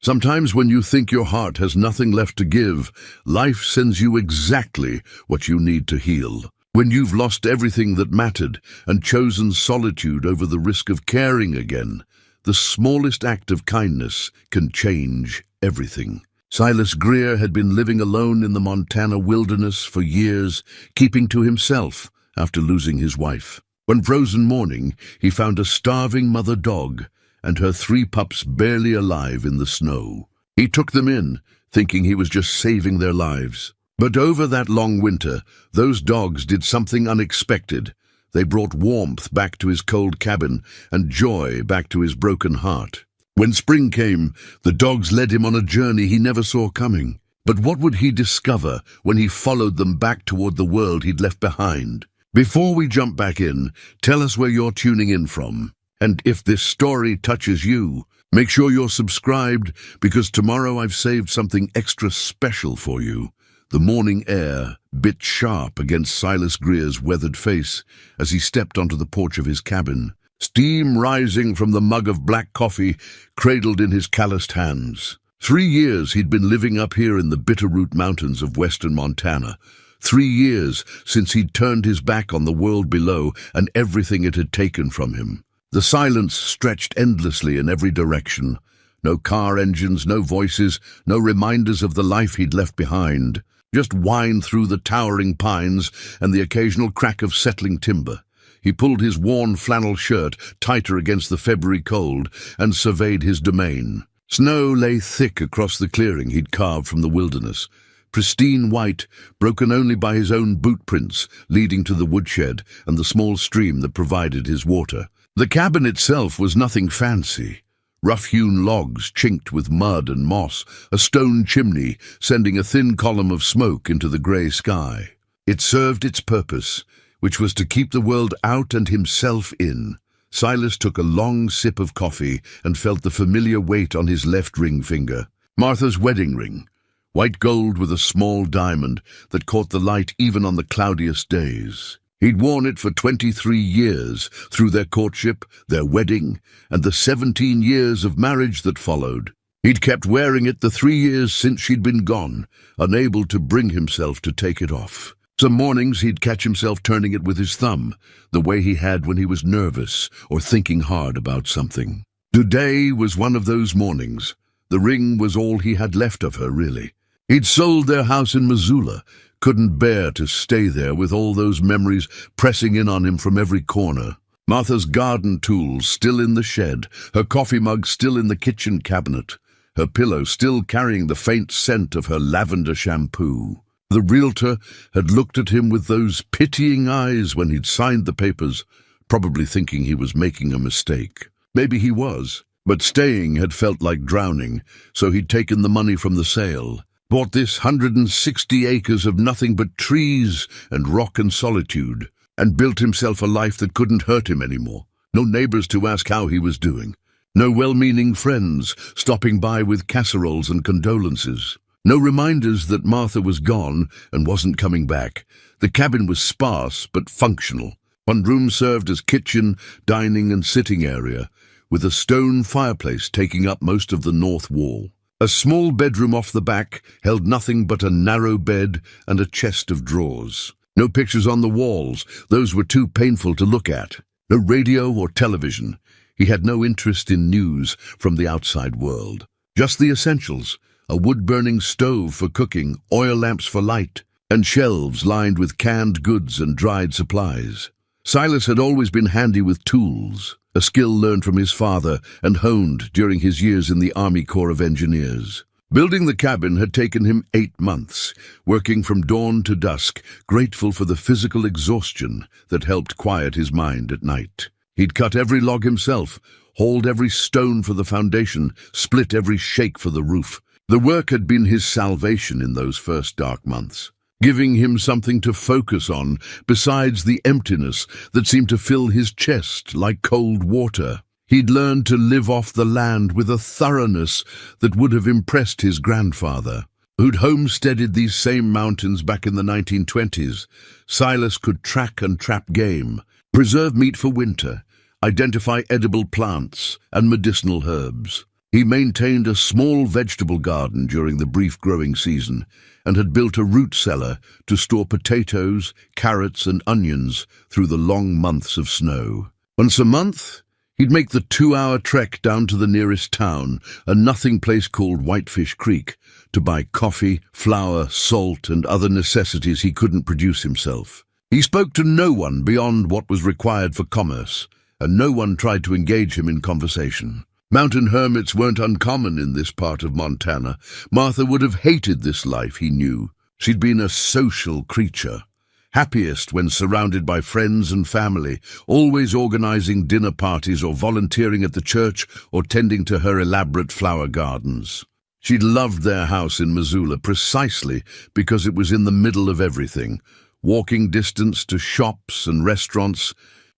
Sometimes when you think your heart has nothing left to give, life sends you exactly what you need to heal. When you've lost everything that mattered and chosen solitude over the risk of caring again, the smallest act of kindness can change everything. Silas Greer had been living alone in the Montana wilderness for years, keeping to himself after losing his wife. One frozen morning, he found a starving mother dog and her 3 pups barely alive in the snow. He took them in, thinking he was just saving their lives. But over that long winter, those dogs did something unexpected. They brought warmth back to his cold cabin and joy back to his broken heart. When spring came, the dogs led him on a journey he never saw coming. But what would he discover when he followed them back toward the world he'd left behind? Before we jump back in, tell us where you're tuning in from. And if this story touches you, make sure you're subscribed, because tomorrow I've saved something extra special for you. The morning air bit sharp against Silas Greer's weathered face as he stepped onto the porch of his cabin. Steam rising from the mug of black coffee cradled in his calloused hands. 3 years he'd been living up here in the Bitterroot Mountains of western Montana. 3 years since he'd turned his back on the world below and everything it had taken from him. The silence stretched endlessly in every direction. No car engines, no voices, no reminders of the life he'd left behind. Just whine through the towering pines and the occasional crack of settling timber. He pulled his worn flannel shirt tighter against the February cold and surveyed his domain. Snow lay thick across the clearing he'd carved from the wilderness, pristine white, broken only by his own boot prints leading to the woodshed and the small stream that provided his water. The cabin itself was nothing fancy. Rough-hewn logs chinked with mud and moss, a stone chimney sending a thin column of smoke into the grey sky. It served its purpose, which was to keep the world out and himself in. Silas took a long sip of coffee and felt the familiar weight on his left ring finger. Martha's wedding ring, white gold with a small diamond that caught the light even on the cloudiest days. He'd worn it for 23 years, through their courtship, their wedding, and the 17 years of marriage that followed. He'd kept wearing it the 3 years since she'd been gone, unable to bring himself to take it off. Some mornings he'd catch himself turning it with his thumb, the way he had when he was nervous or thinking hard about something. Today was one of those mornings. The ring was all he had left of her, really. He'd sold their house in Missoula, couldn't bear to stay there with all those memories pressing in on him from every corner. Martha's garden tools still in the shed, her coffee mug still in the kitchen cabinet, her pillow still carrying the faint scent of her lavender shampoo. The realtor had looked at him with those pitying eyes when he'd signed the papers, probably thinking he was making a mistake. Maybe he was, but staying had felt like drowning, so he'd taken the money from the sale. Bought this 160 acres of nothing but trees and rock and solitude, and built himself a life that couldn't hurt him anymore. No neighbors to ask how he was doing. No well-meaning friends stopping by with casseroles and condolences. No reminders that Martha was gone and wasn't coming back. The cabin was sparse but functional. One room served as kitchen, dining and sitting area, with a stone fireplace taking up most of the north wall. A small bedroom off the back held nothing but a narrow bed and a chest of drawers. No pictures on the walls, those were too painful to look at. No radio or television. He had no interest in news from the outside world. Just the essentials, a wood-burning stove for cooking, oil lamps for light, and shelves lined with canned goods and dried supplies. Silas had always been handy with tools, a skill learned from his father and honed during his years in the Army Corps of Engineers. Building the cabin had taken him 8 months, working from dawn to dusk, grateful for the physical exhaustion that helped quiet his mind at night. He'd cut every log himself, hauled every stone for the foundation, split every shake for the roof. The work had been his salvation in those first dark months, giving him something to focus on besides the emptiness that seemed to fill his chest like cold water. He'd learned to live off the land with a thoroughness that would have impressed his grandfather, who'd homesteaded these same mountains back in the 1920s. Silas could track and trap game, preserve meat for winter, identify edible plants and medicinal herbs. He maintained a small vegetable garden during the brief growing season and had built a root cellar to store potatoes, carrots and onions through the long months of snow. Once a month, he'd make the 2-hour trek down to the nearest town, a nothing place called Whitefish Creek, to buy coffee, flour, salt and other necessities he couldn't produce himself. He spoke to no one beyond what was required for commerce, and no one tried to engage him in conversation. Mountain hermits weren't uncommon in this part of Montana. Martha would have hated this life, he knew. She'd been a social creature, happiest when surrounded by friends and family, always organizing dinner parties or volunteering at the church or tending to her elaborate flower gardens. She loved their house in Missoula precisely because it was in the middle of everything, walking distance to shops and restaurants,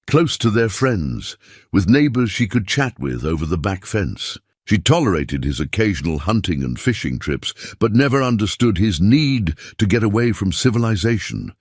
close to their friends, with neighbors she could chat with over the back fence. She tolerated his occasional hunting and fishing trips, but never understood his need to get away from civilization.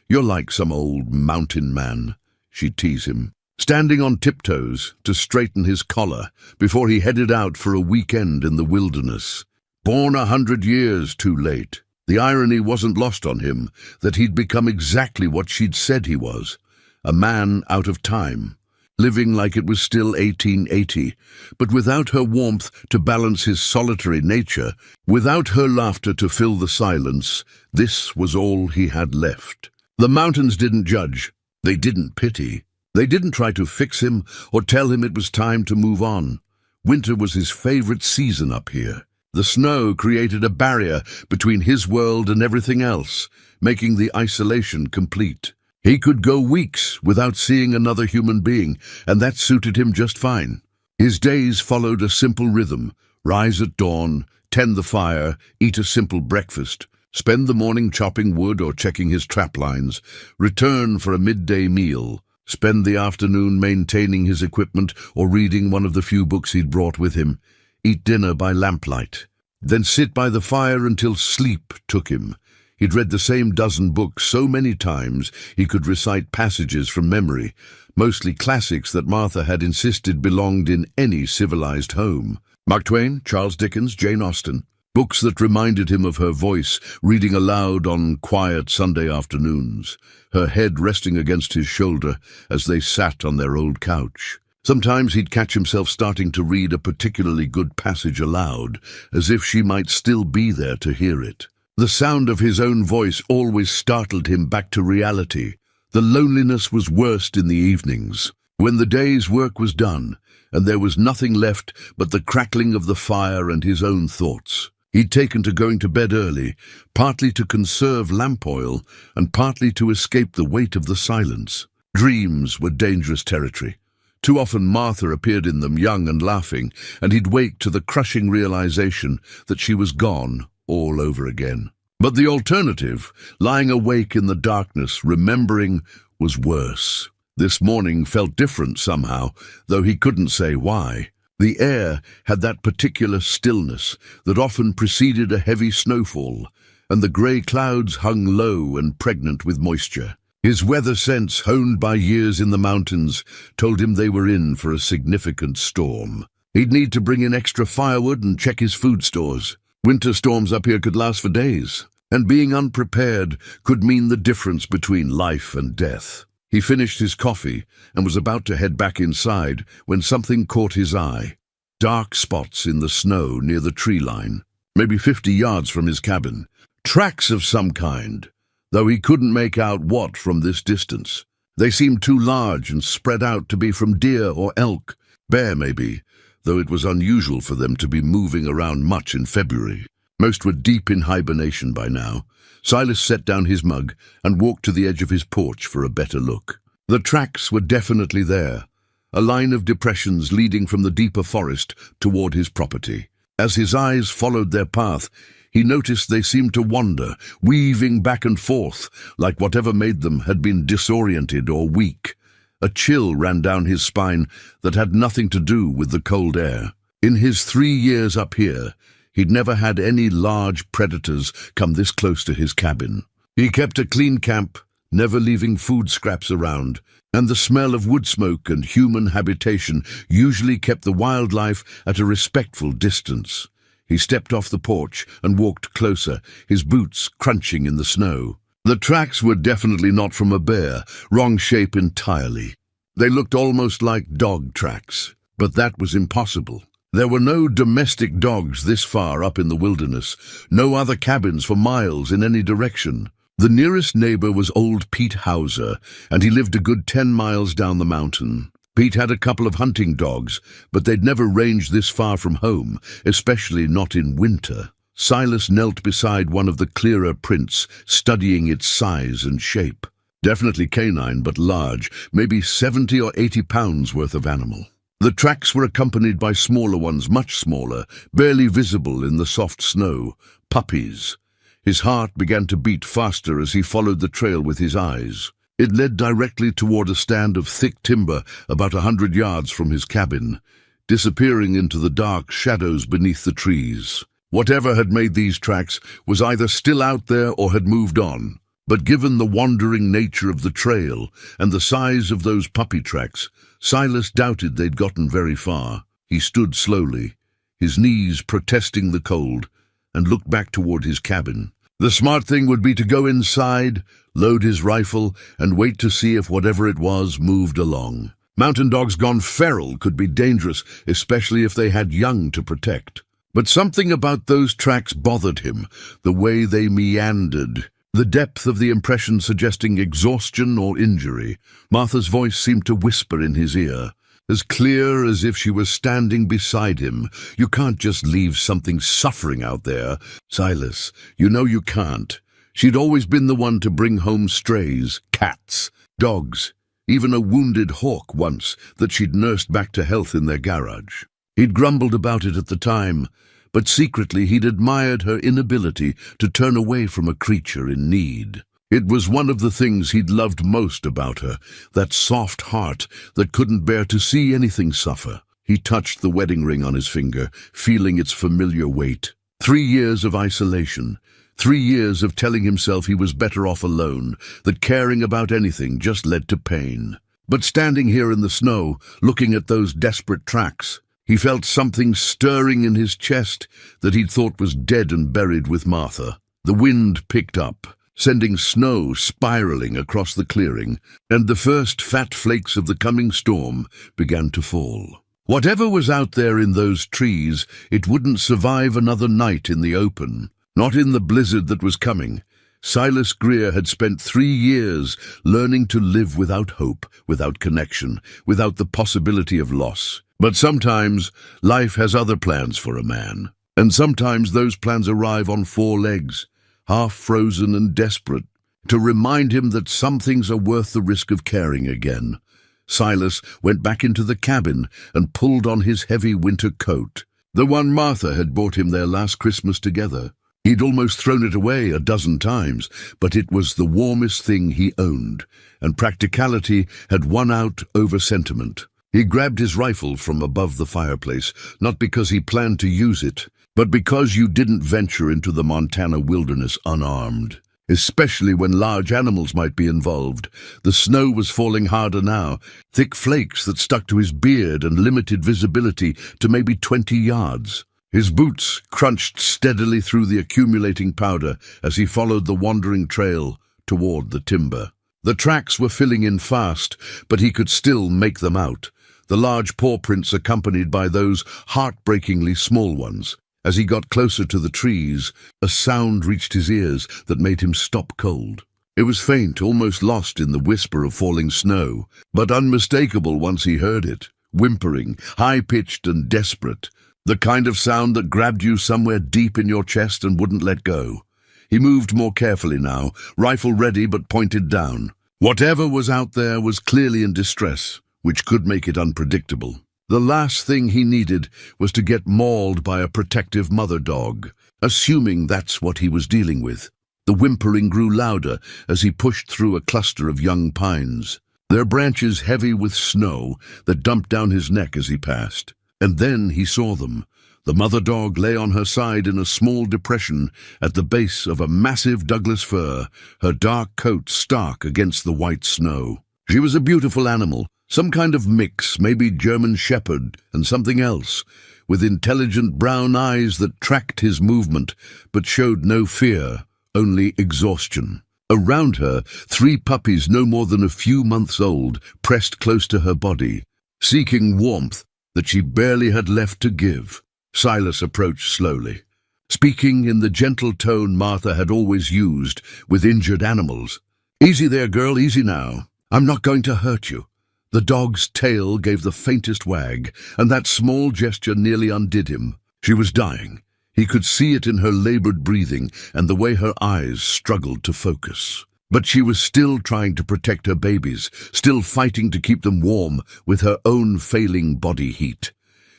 "You're like some old mountain man," she'd tease him, standing on tiptoes to straighten his collar before he headed out for a weekend in the wilderness. Born 100 years too late. The irony wasn't lost on him that he'd become exactly what she'd said he was. A man out of time, living like it was still 1880, but without her warmth to balance his solitary nature, without her laughter to fill the silence. This was all he had left. The mountains didn't judge. They didn't pity. They didn't try to fix him or tell him it was time to move on. Winter was his favorite season up here. The snow created a barrier between his world and everything else, making the isolation complete. He could go weeks without seeing another human being, and that suited him just fine. His days followed a simple rhythm: rise at dawn, tend the fire, eat a simple breakfast, spend the morning chopping wood or checking his trap lines, return for a midday meal, spend the afternoon maintaining his equipment or reading one of the few books he'd brought with him, eat dinner by lamplight, then sit by the fire until sleep took him. He'd read the same dozen books so many times he could recite passages from memory, mostly classics that Martha had insisted belonged in any civilized home. Mark Twain, Charles Dickens, Jane Austen, books that reminded him of her voice, reading aloud on quiet Sunday afternoons, her head resting against his shoulder as they sat on their old couch. Sometimes he'd catch himself starting to read a particularly good passage aloud, as if she might still be there to hear it. The sound of his own voice always startled him back to reality. The loneliness was worst in the evenings, when the day's work was done, and there was nothing left but the crackling of the fire and his own thoughts. He'd taken to going to bed early, partly to conserve lamp oil, and partly to escape the weight of the silence. Dreams were dangerous territory. Too often Martha appeared in them young and laughing, and he'd wake to the crushing realization that she was gone all over again. But the alternative, lying awake in the darkness, remembering, was worse. This morning felt different somehow, though he couldn't say why. The air had that particular stillness that often preceded a heavy snowfall, and the grey clouds hung low and pregnant with moisture. His weather sense, honed by years in the mountains, told him they were in for a significant storm. He'd need to bring in extra firewood and check his food stores. Winter storms up here could last for days, and being unprepared could mean the difference between life and death. He finished his coffee and was about to head back inside when something caught his eye. Dark spots in the snow near the tree line, maybe 50 yards from his cabin. Tracks of some kind, though he couldn't make out what from this distance. They seemed too large and spread out to be from deer or elk, bear maybe, though it was unusual for them to be moving around much in February. Most were deep in hibernation by now. Silas set down his mug and walked to the edge of his porch for a better look. The tracks were definitely there, a line of depressions leading from the deeper forest toward his property. As his eyes followed their path, he noticed they seemed to wander, weaving back and forth, like whatever made them had been disoriented or weak. A chill ran down his spine that had nothing to do with the cold air. In his 3 years up here, he'd never had any large predators come this close to his cabin. He kept a clean camp, never leaving food scraps around, and the smell of wood smoke and human habitation usually kept the wildlife at a respectful distance. He stepped off the porch and walked closer, his boots crunching in the snow. The tracks were definitely not from a bear, wrong shape entirely. They looked almost like dog tracks, but that was impossible. There were no domestic dogs this far up in the wilderness, no other cabins for miles in any direction. The nearest neighbor was old Pete Hauser, and he lived a good 10 miles down the mountain. Pete had a couple of hunting dogs, but they'd never ranged this far from home, especially not in winter. Silas knelt beside one of the clearer prints, studying its size and shape. Definitely canine, but large, maybe 70 or 80 pounds worth of animal. The tracks were accompanied by smaller ones, much smaller, barely visible in the soft snow, puppies. His heart began to beat faster as he followed the trail with his eyes. It led directly toward a stand of thick timber about 100 yards from his cabin, disappearing into the dark shadows beneath the trees. Whatever had made these tracks was either still out there or had moved on. But given the wandering nature of the trail and the size of those puppy tracks, Silas doubted they'd gotten very far. He stood slowly, his knees protesting the cold, and looked back toward his cabin. The smart thing would be to go inside, load his rifle, and wait to see if whatever it was moved along. Mountain dogs gone feral could be dangerous, especially if they had young to protect. But something about those tracks bothered him, the way they meandered, the depth of the impression suggesting exhaustion or injury. Martha's voice seemed to whisper in his ear, as clear as if she was standing beside him. "You can't just leave something suffering out there. Silas, you know you can't." She'd always been the one to bring home strays, cats, dogs, even a wounded hawk once that she'd nursed back to health in their garage. He'd grumbled about it at the time, but secretly he'd admired her inability to turn away from a creature in need. It was one of the things he'd loved most about her, that soft heart that couldn't bear to see anything suffer. He touched the wedding ring on his finger, feeling its familiar weight. 3 years of isolation, 3 years of telling himself he was better off alone, that caring about anything just led to pain. But standing here in the snow, looking at those desperate tracks, he felt something stirring in his chest that he'd thought was dead and buried with Martha. The wind picked up, sending snow spiraling across the clearing, and the first fat flakes of the coming storm began to fall. Whatever was out there in those trees, it wouldn't survive another night in the open, not in the blizzard that was coming. Silas Greer had spent 3 years learning to live without hope, without connection, without the possibility of loss. But sometimes life has other plans for a man, and sometimes those plans arrive on 4 legs, half frozen and desperate, to remind him that some things are worth the risk of caring again. Silas went back into the cabin and pulled on his heavy winter coat, the one Martha had bought him their last Christmas together. He'd almost thrown it away a dozen times, but it was the warmest thing he owned, and practicality had won out over sentiment. He grabbed his rifle from above the fireplace, not because he planned to use it, but because you didn't venture into the Montana wilderness unarmed, especially when large animals might be involved. The snow was falling harder now, thick flakes that stuck to his beard and limited visibility to maybe 20 yards. His boots crunched steadily through the accumulating powder as he followed the wandering trail toward the timber. The tracks were filling in fast, but he could still make them out, the large paw prints accompanied by those heartbreakingly small ones. As he got closer to the trees, a sound reached his ears that made him stop cold. It was faint, almost lost in the whisper of falling snow, but unmistakable once he heard it, whimpering, high-pitched and desperate, the kind of sound that grabbed you somewhere deep in your chest and wouldn't let go. He moved more carefully now, rifle ready but pointed down. Whatever was out there was clearly in distress, which could make it unpredictable. The last thing he needed was to get mauled by a protective mother dog, assuming that's what he was dealing with. The whimpering grew louder as he pushed through a cluster of young pines, their branches heavy with snow that dumped down his neck as he passed. And then he saw them, The mother dog lay on her side in a small depression at the base of a massive Douglas fir, her dark coat stark against the white snow. She was a beautiful animal, some kind of mix, maybe German shepherd and something else, with intelligent brown eyes that tracked his movement but showed no fear, only exhaustion. Around her, 3 puppies no more than a few months old pressed close to her body, seeking warmth that she barely had left to give. Silas approached slowly, speaking in the gentle tone Martha had always used with injured animals. "Easy there, girl, easy now. I'm not going to hurt you." The dog's tail gave the faintest wag, and that small gesture nearly undid him. She was dying. He could see it in her labored breathing and the way her eyes struggled to focus. But she was still trying to protect her babies, still fighting to keep them warm with her own failing body heat.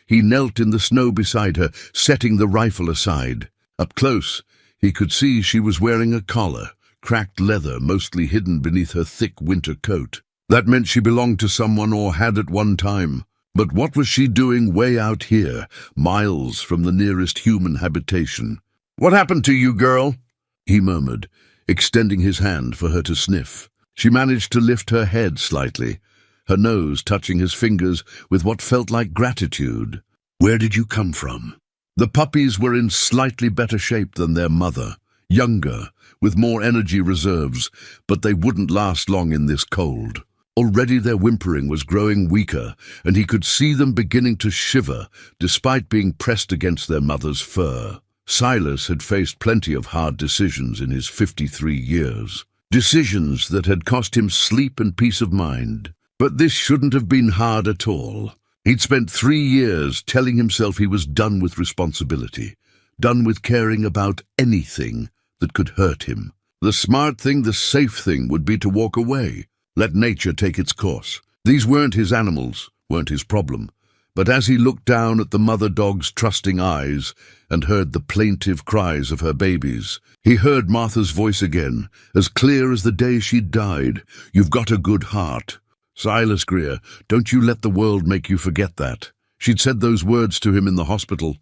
He knelt in the snow beside her, setting the rifle aside. Up close, he could see she was wearing a collar, cracked leather mostly hidden beneath her thick winter coat. That meant she belonged to someone or had at one time. But what was she doing way out here, miles from the nearest human habitation? "What happened to you, girl?" he murmured, extending his hand for her to sniff. She managed to lift her head slightly, her nose touching his fingers with what felt like gratitude. "Where did you come from?" The puppies were in slightly better shape than their mother, younger, with more energy reserves, but they wouldn't last long in this cold. Already their whimpering was growing weaker, and he could see them beginning to shiver, despite being pressed against their mother's fur. Silas had faced plenty of hard decisions in his 53 years. Decisions that had cost him sleep and peace of mind. But this shouldn't have been hard at all. He'd spent 3 years telling himself he was done with responsibility, done with caring about anything that could hurt him. The smart thing, the safe thing, would be to walk away. Let nature take its course. These weren't his animals, weren't his problem. But as he looked down at the mother dog's trusting eyes and heard the plaintive cries of her babies, he heard Martha's voice again, as clear as the day she died. "You've got a good heart." "Silas Greer, don't you let the world make you forget that." She'd said those words to him in the hospital.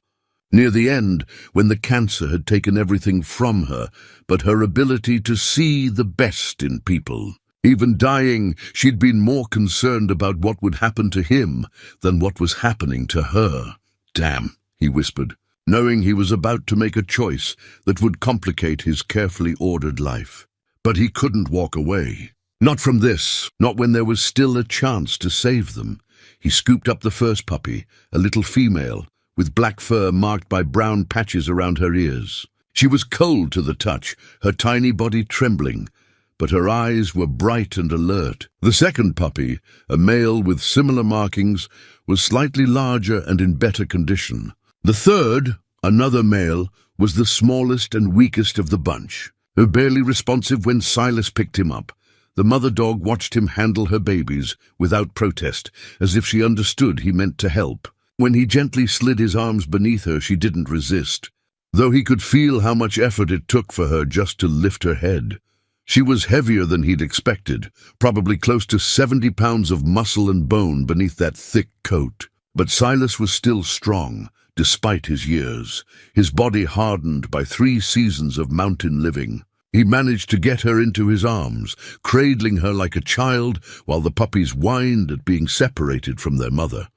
Near the end, when the cancer had taken everything from her, but her ability to see the best in people. Even dying, she'd been more concerned about what would happen to him than what was happening to her. "Damn," he whispered, knowing he was about to make a choice that would complicate his carefully ordered life. But he couldn't walk away. Not from this, not when there was still a chance to save them. He scooped up the first puppy, a little female, with black fur marked by brown patches around her ears. She was cold to the touch, her tiny body trembling, but her eyes were bright and alert. The second puppy, a male with similar markings, was slightly larger and in better condition. The third, another male, was the smallest and weakest of the bunch, barely responsive when Silas picked him up. The mother dog watched him handle her babies without protest, as if she understood he meant to help. When he gently slid his arms beneath her, she didn't resist, though he could feel how much effort it took for her just to lift her head. She was heavier than he'd expected, probably close to 70 pounds of muscle and bone beneath that thick coat. But Silas was still strong, despite his years, his body hardened by 3 seasons of mountain living. He managed to get her into his arms, cradling her like a child while the puppies whined at being separated from their mother.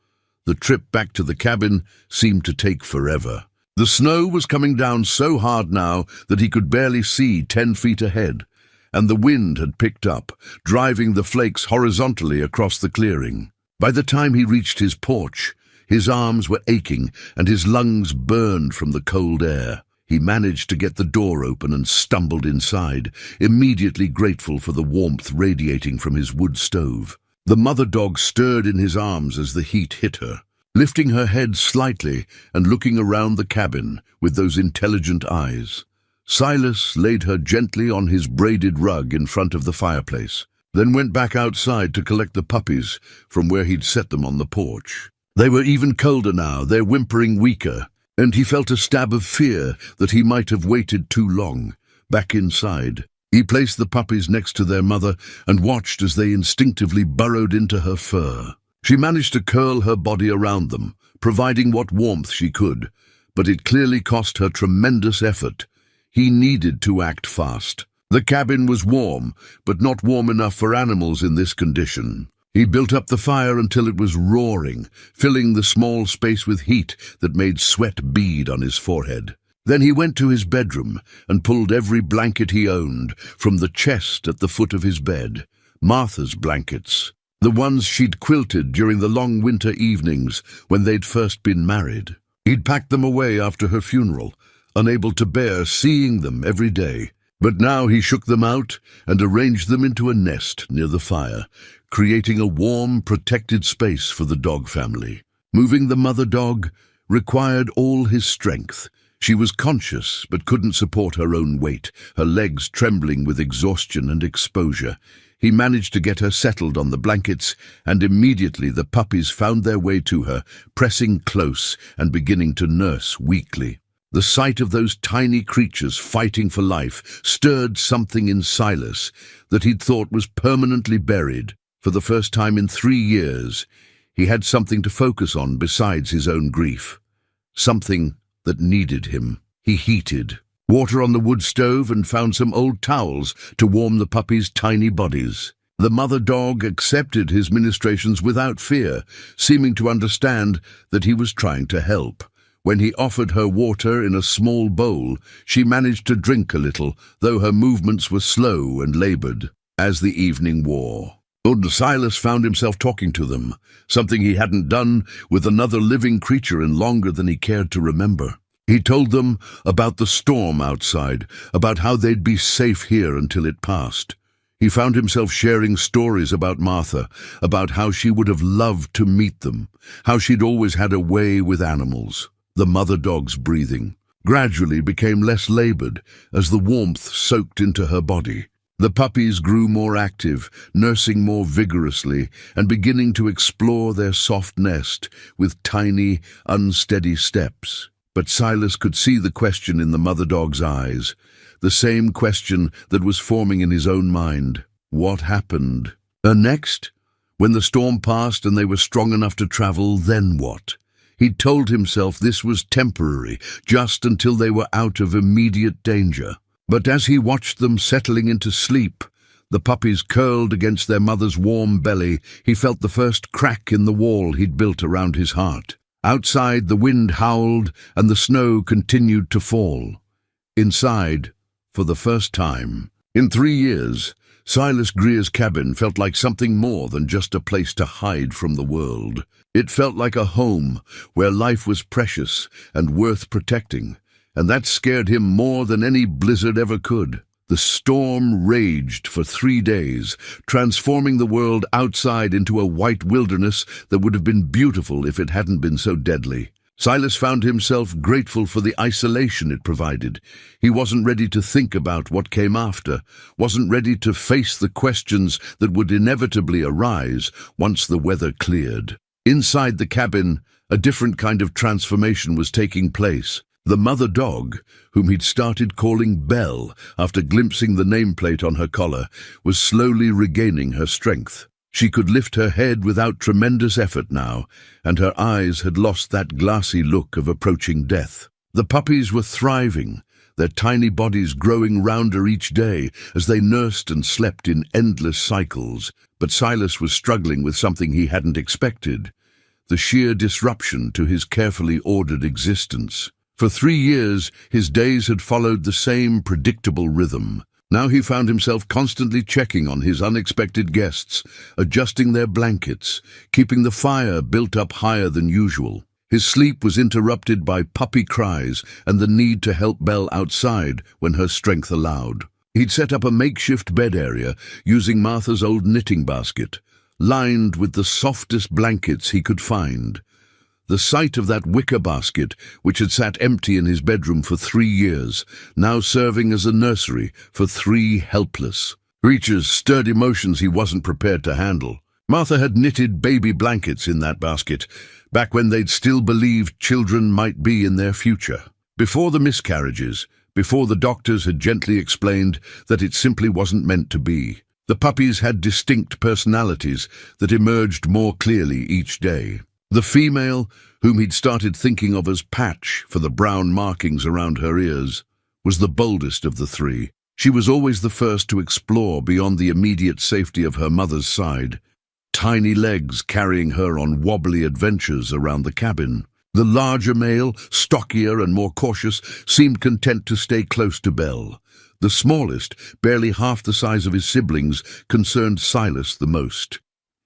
The trip back to the cabin seemed to take forever. The snow was coming down so hard now that he could barely see 10 feet ahead, and the wind had picked up, driving the flakes horizontally across the clearing. By the time he reached his porch, his arms were aching and his lungs burned from the cold air. He managed to get the door open and stumbled inside, immediately grateful for the warmth radiating from his wood stove. The mother dog stirred in his arms as the heat hit her, lifting her head slightly and looking around the cabin with those intelligent eyes. Silas laid her gently on his braided rug in front of the fireplace, then went back outside to collect the puppies from where he'd set them on the porch. They were even colder now, their whimpering weaker, and he felt a stab of fear that he might have waited too long. Back inside, he placed the puppies next to their mother and watched as they instinctively burrowed into her fur. She managed to curl her body around them, providing what warmth she could, but it clearly cost her tremendous effort. He needed to act fast. The cabin was warm, but not warm enough for animals in this condition. He built up the fire until it was roaring, filling the small space with heat that made sweat bead on his forehead. Then he went to his bedroom and pulled every blanket he owned from the chest at the foot of his bed. Martha's blankets, the ones she'd quilted during the long winter evenings when they'd first been married. He'd packed them away after her funeral, unable to bear seeing them every day. But now he shook them out and arranged them into a nest near the fire, creating a warm, protected space for the dog family. Moving the mother dog required all his strength. She was conscious but couldn't support her own weight, her legs trembling with exhaustion and exposure. He managed to get her settled on the blankets, and immediately the puppies found their way to her, pressing close and beginning to nurse weakly. The sight of those tiny creatures fighting for life stirred something in Silas that he'd thought was permanently buried. For the first time in 3 years, he had something to focus on besides his own grief. Something that needed him. He heated water on the wood stove and found some old towels to warm the puppies' tiny bodies. The mother dog accepted his ministrations without fear, seeming to understand that he was trying to help. When he offered her water in a small bowl, she managed to drink a little, though her movements were slow and labored. As the evening wore, old Silas found himself talking to them, something he hadn't done with another living creature in longer than he cared to remember. He told them about the storm outside, about how they'd be safe here until it passed. He found himself sharing stories about Martha, about how she would have loved to meet them, how she'd always had a way with animals. The mother dog's breathing gradually became less labored as the warmth soaked into her body. The puppies grew more active, nursing more vigorously and beginning to explore their soft nest with tiny, unsteady steps. But Silas could see the question in the mother dog's eyes, the same question that was forming in his own mind. What happened? Next, when the storm passed and they were strong enough to travel, then what? He'd told himself this was temporary, just until they were out of immediate danger. But as he watched them settling into sleep, the puppies curled against their mother's warm belly, he felt the first crack in the wall he'd built around his heart. Outside, the wind howled and the snow continued to fall. Inside, for the first time in 3 years, Silas Greer's cabin felt like something more than just a place to hide from the world. It felt like a home where life was precious and worth protecting, and that scared him more than any blizzard ever could. The storm raged for 3 days, transforming the world outside into a white wilderness that would have been beautiful if it hadn't been so deadly. Silas found himself grateful for the isolation it provided. He wasn't ready to think about what came after, wasn't ready to face the questions that would inevitably arise once the weather cleared. Inside the cabin, a different kind of transformation was taking place. The mother dog, whom he'd started calling Belle after glimpsing the nameplate on her collar, was slowly regaining her strength. She could lift her head without tremendous effort now, and her eyes had lost that glassy look of approaching death. The puppies were thriving, their tiny bodies growing rounder each day as they nursed and slept in endless cycles. But Silas was struggling with something he hadn't expected, the sheer disruption to his carefully ordered existence. For 3 years, his days had followed the same predictable rhythm. Now he found himself constantly checking on his unexpected guests, adjusting their blankets, keeping the fire built up higher than usual. His sleep was interrupted by puppy cries and the need to help Belle outside when her strength allowed. He'd set up a makeshift bed area using Martha's old knitting basket, lined with the softest blankets he could find. The sight of that wicker basket, which had sat empty in his bedroom for 3 years, now serving as a nursery for 3 helpless creatures, stirred emotions he wasn't prepared to handle. Martha had knitted baby blankets in that basket, back when they'd still believed children might be in their future. Before the miscarriages, before the doctors had gently explained that it simply wasn't meant to be. The puppies had distinct personalities that emerged more clearly each day. The female, whom he'd started thinking of as Patch for the brown markings around her ears, was the boldest of the three. She was always the first to explore beyond the immediate safety of her mother's side, tiny legs carrying her on wobbly adventures around the cabin. The larger male, stockier and more cautious, seemed content to stay close to Belle. The smallest, barely half the size of his siblings, concerned Silas the most.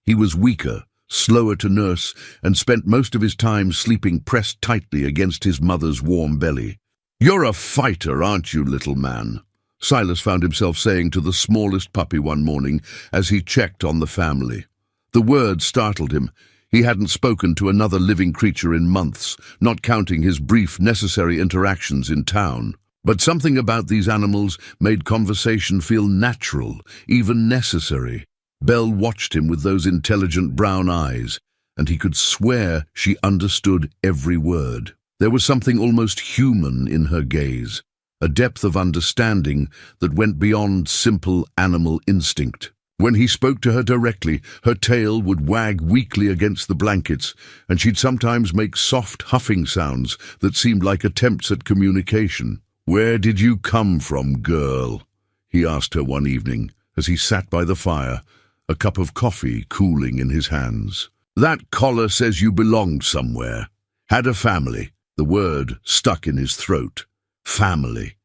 He was weaker, slower to nurse, and spent most of his time sleeping pressed tightly against his mother's warm belly. "You're a fighter, aren't you, little man?" Silas found himself saying to the smallest puppy one morning as he checked on the family. The word startled him. He hadn't spoken to another living creature in months, not counting his brief, necessary interactions in town. But something about these animals made conversation feel natural, even necessary. Belle watched him with those intelligent brown eyes, and he could swear she understood every word. There was something almost human in her gaze, a depth of understanding that went beyond simple animal instinct. When he spoke to her directly, her tail would wag weakly against the blankets, and she'd sometimes make soft huffing sounds that seemed like attempts at communication. "Where did you come from, girl?" he asked her one evening as he sat by the fire, a cup of coffee cooling in his hands. "That collar says you belonged somewhere. Had a family." The word stuck in his throat. Family.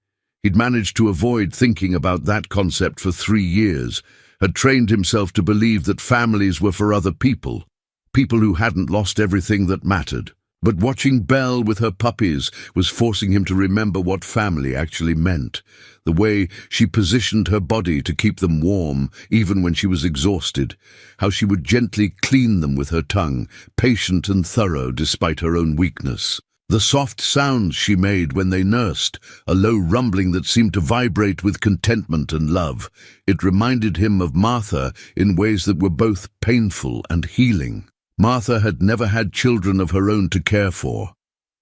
He'd managed to avoid thinking about that concept for 3 years, had trained himself to believe that families were for other people, people who hadn't lost everything that mattered. But watching Belle with her puppies was forcing him to remember what family actually meant, the way she positioned her body to keep them warm, even when she was exhausted, how she would gently clean them with her tongue, patient and thorough despite her own weakness. The soft sounds she made when they nursed, a low rumbling that seemed to vibrate with contentment and love. It reminded him of Martha in ways that were both painful and healing. Martha had never had children of her own to care for,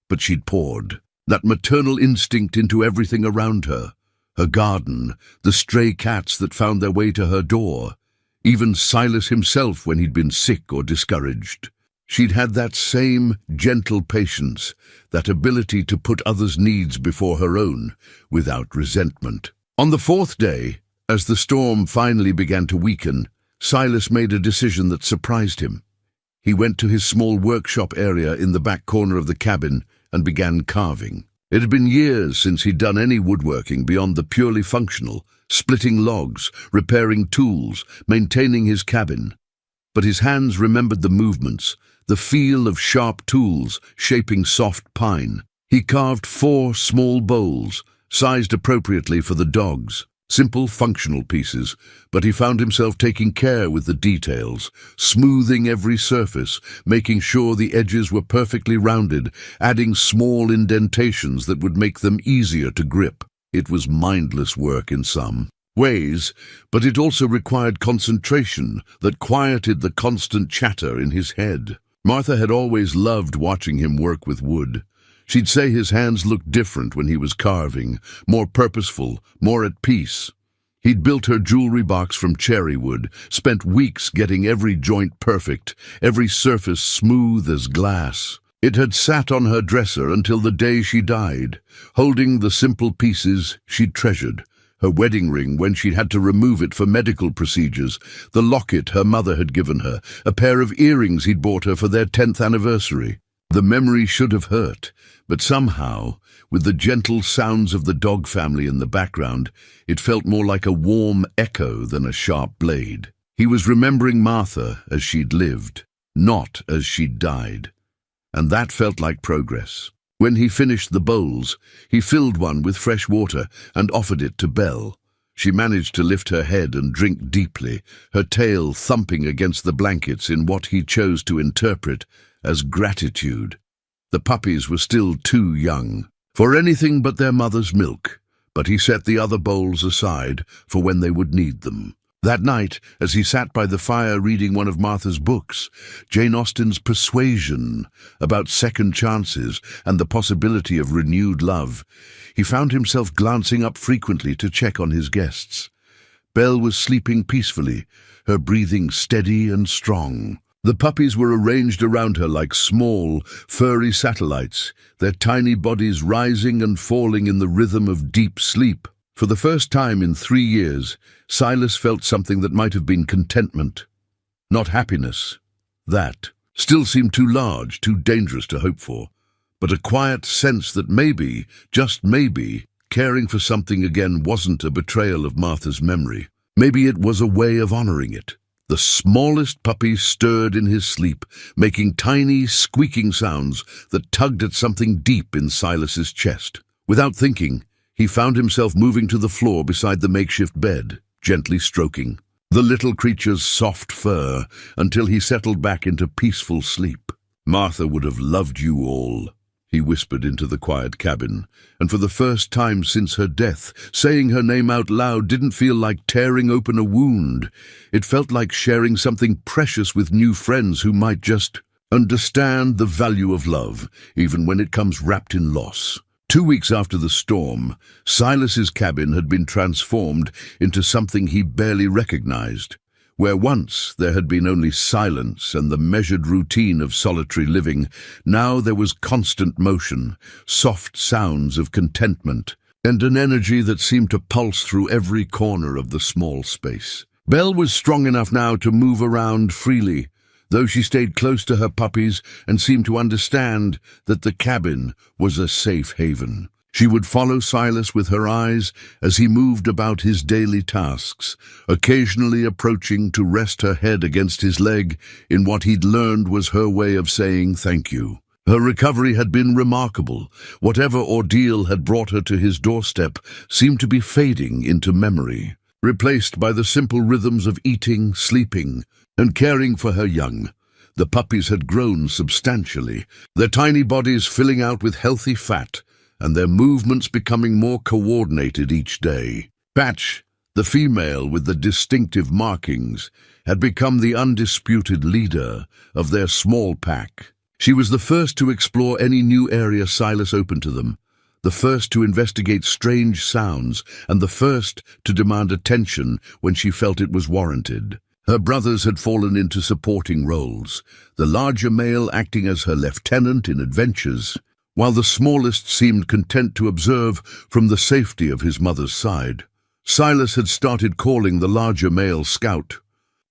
but she'd poured that maternal instinct into everything around her. Her garden, the stray cats that found their way to her door, even Silas himself when he'd been sick or discouraged. She'd had that same gentle patience, that ability to put others' needs before her own, without resentment. On the 4th day, as the storm finally began to weaken, Silas made a decision that surprised him. He went to his small workshop area in the back corner of the cabin and began carving. It had been years since he'd done any woodworking beyond the purely functional, splitting logs, repairing tools, maintaining his cabin. But his hands remembered the movements, the feel of sharp tools shaping soft pine. He carved 4 small bowls, sized appropriately for the dogs. Simple, functional pieces, but he found himself taking care with the details, smoothing every surface, making sure the edges were perfectly rounded, adding small indentations that would make them easier to grip. It was mindless work in some ways, but it also required concentration that quieted the constant chatter in his head. Martha had always loved watching him work with wood. She'd say his hands looked different when he was carving, more purposeful, more at peace. He'd built her jewelry box from cherry wood, spent weeks getting every joint perfect, every surface smooth as glass. It had sat on her dresser until the day she died, holding the simple pieces she'd treasured. Her wedding ring when she'd had to remove it for medical procedures, the locket her mother had given her, a pair of earrings he'd bought her for their 10th anniversary. The memory should have hurt, but somehow, with the gentle sounds of the dog family in the background, it felt more like a warm echo than a sharp blade. He was remembering Martha as she'd lived, not as she'd died. And that felt like progress. When he finished the bowls, he filled one with fresh water and offered it to Belle. She managed to lift her head and drink deeply, her tail thumping against the blankets in what he chose to interpret as gratitude. The puppies were still too young for anything but their mother's milk, but he set the other bowls aside for when they would need them. That night, as he sat by the fire reading one of Martha's books, Jane Austen's Persuasion, about second chances and the possibility of renewed love, he found himself glancing up frequently to check on his guests. Belle was sleeping peacefully, her breathing steady and strong. The puppies were arranged around her like small, furry satellites, their tiny bodies rising and falling in the rhythm of deep sleep. For the first time in 3 years, Silas felt something that might have been contentment, not happiness. That still seemed too large, too dangerous to hope for, but a quiet sense that maybe, just maybe, caring for something again wasn't a betrayal of Martha's memory. Maybe it was a way of honoring it. The smallest puppy stirred in his sleep, making tiny, squeaking sounds that tugged at something deep in Silas's chest. Without thinking, he found himself moving to the floor beside the makeshift bed, gently stroking the little creature's soft fur until he settled back into peaceful sleep. "Martha would have loved you all," he whispered into the quiet cabin, and for the first time since her death, saying her name out loud didn't feel like tearing open a wound. It felt like sharing something precious with new friends who might just understand the value of love, even when it comes wrapped in loss. 2 weeks after the storm, Silas's cabin had been transformed into something he barely recognized. Where once there had been only silence and the measured routine of solitary living, now there was constant motion, soft sounds of contentment, and an energy that seemed to pulse through every corner of the small space. Belle was strong enough now to move around freely, though she stayed close to her puppies and seemed to understand that the cabin was a safe haven. She would follow Silas with her eyes as he moved about his daily tasks, occasionally approaching to rest her head against his leg in what he'd learned was her way of saying thank you. Her recovery had been remarkable. Whatever ordeal had brought her to his doorstep seemed to be fading into memory, replaced by the simple rhythms of eating, sleeping, and caring for her young. The puppies had grown substantially, their tiny bodies filling out with healthy fat, and their movements becoming more coordinated each day. Patch, the female with the distinctive markings, had become the undisputed leader of their small pack. She was the first to explore any new area Silas opened to them, the first to investigate strange sounds, and the first to demand attention when she felt it was warranted. Her brothers had fallen into supporting roles, the larger male acting as her lieutenant in adventures, while the smallest seemed content to observe from the safety of his mother's side. Silas had started calling the larger male Scout,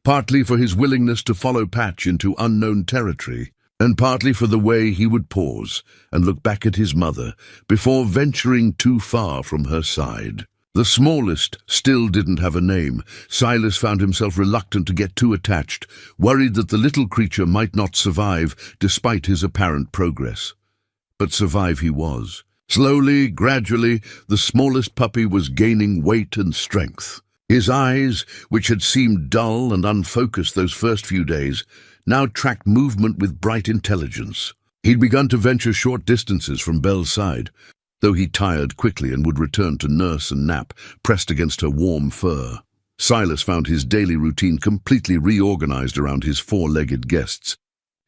partly for his willingness to follow Patch into unknown territory, and partly for the way he would pause and look back at his mother before venturing too far from her side. The smallest still didn't have a name. Silas found himself reluctant to get too attached, worried that the little creature might not survive despite his apparent progress. But survive he was. Slowly, gradually, the smallest puppy was gaining weight and strength. His eyes, which had seemed dull and unfocused those first few days, now tracked movement with bright intelligence. He'd begun to venture short distances from Belle's side, though he tired quickly and would return to nurse and nap, pressed against her warm fur. Silas found his daily routine completely reorganized around his four-legged guests.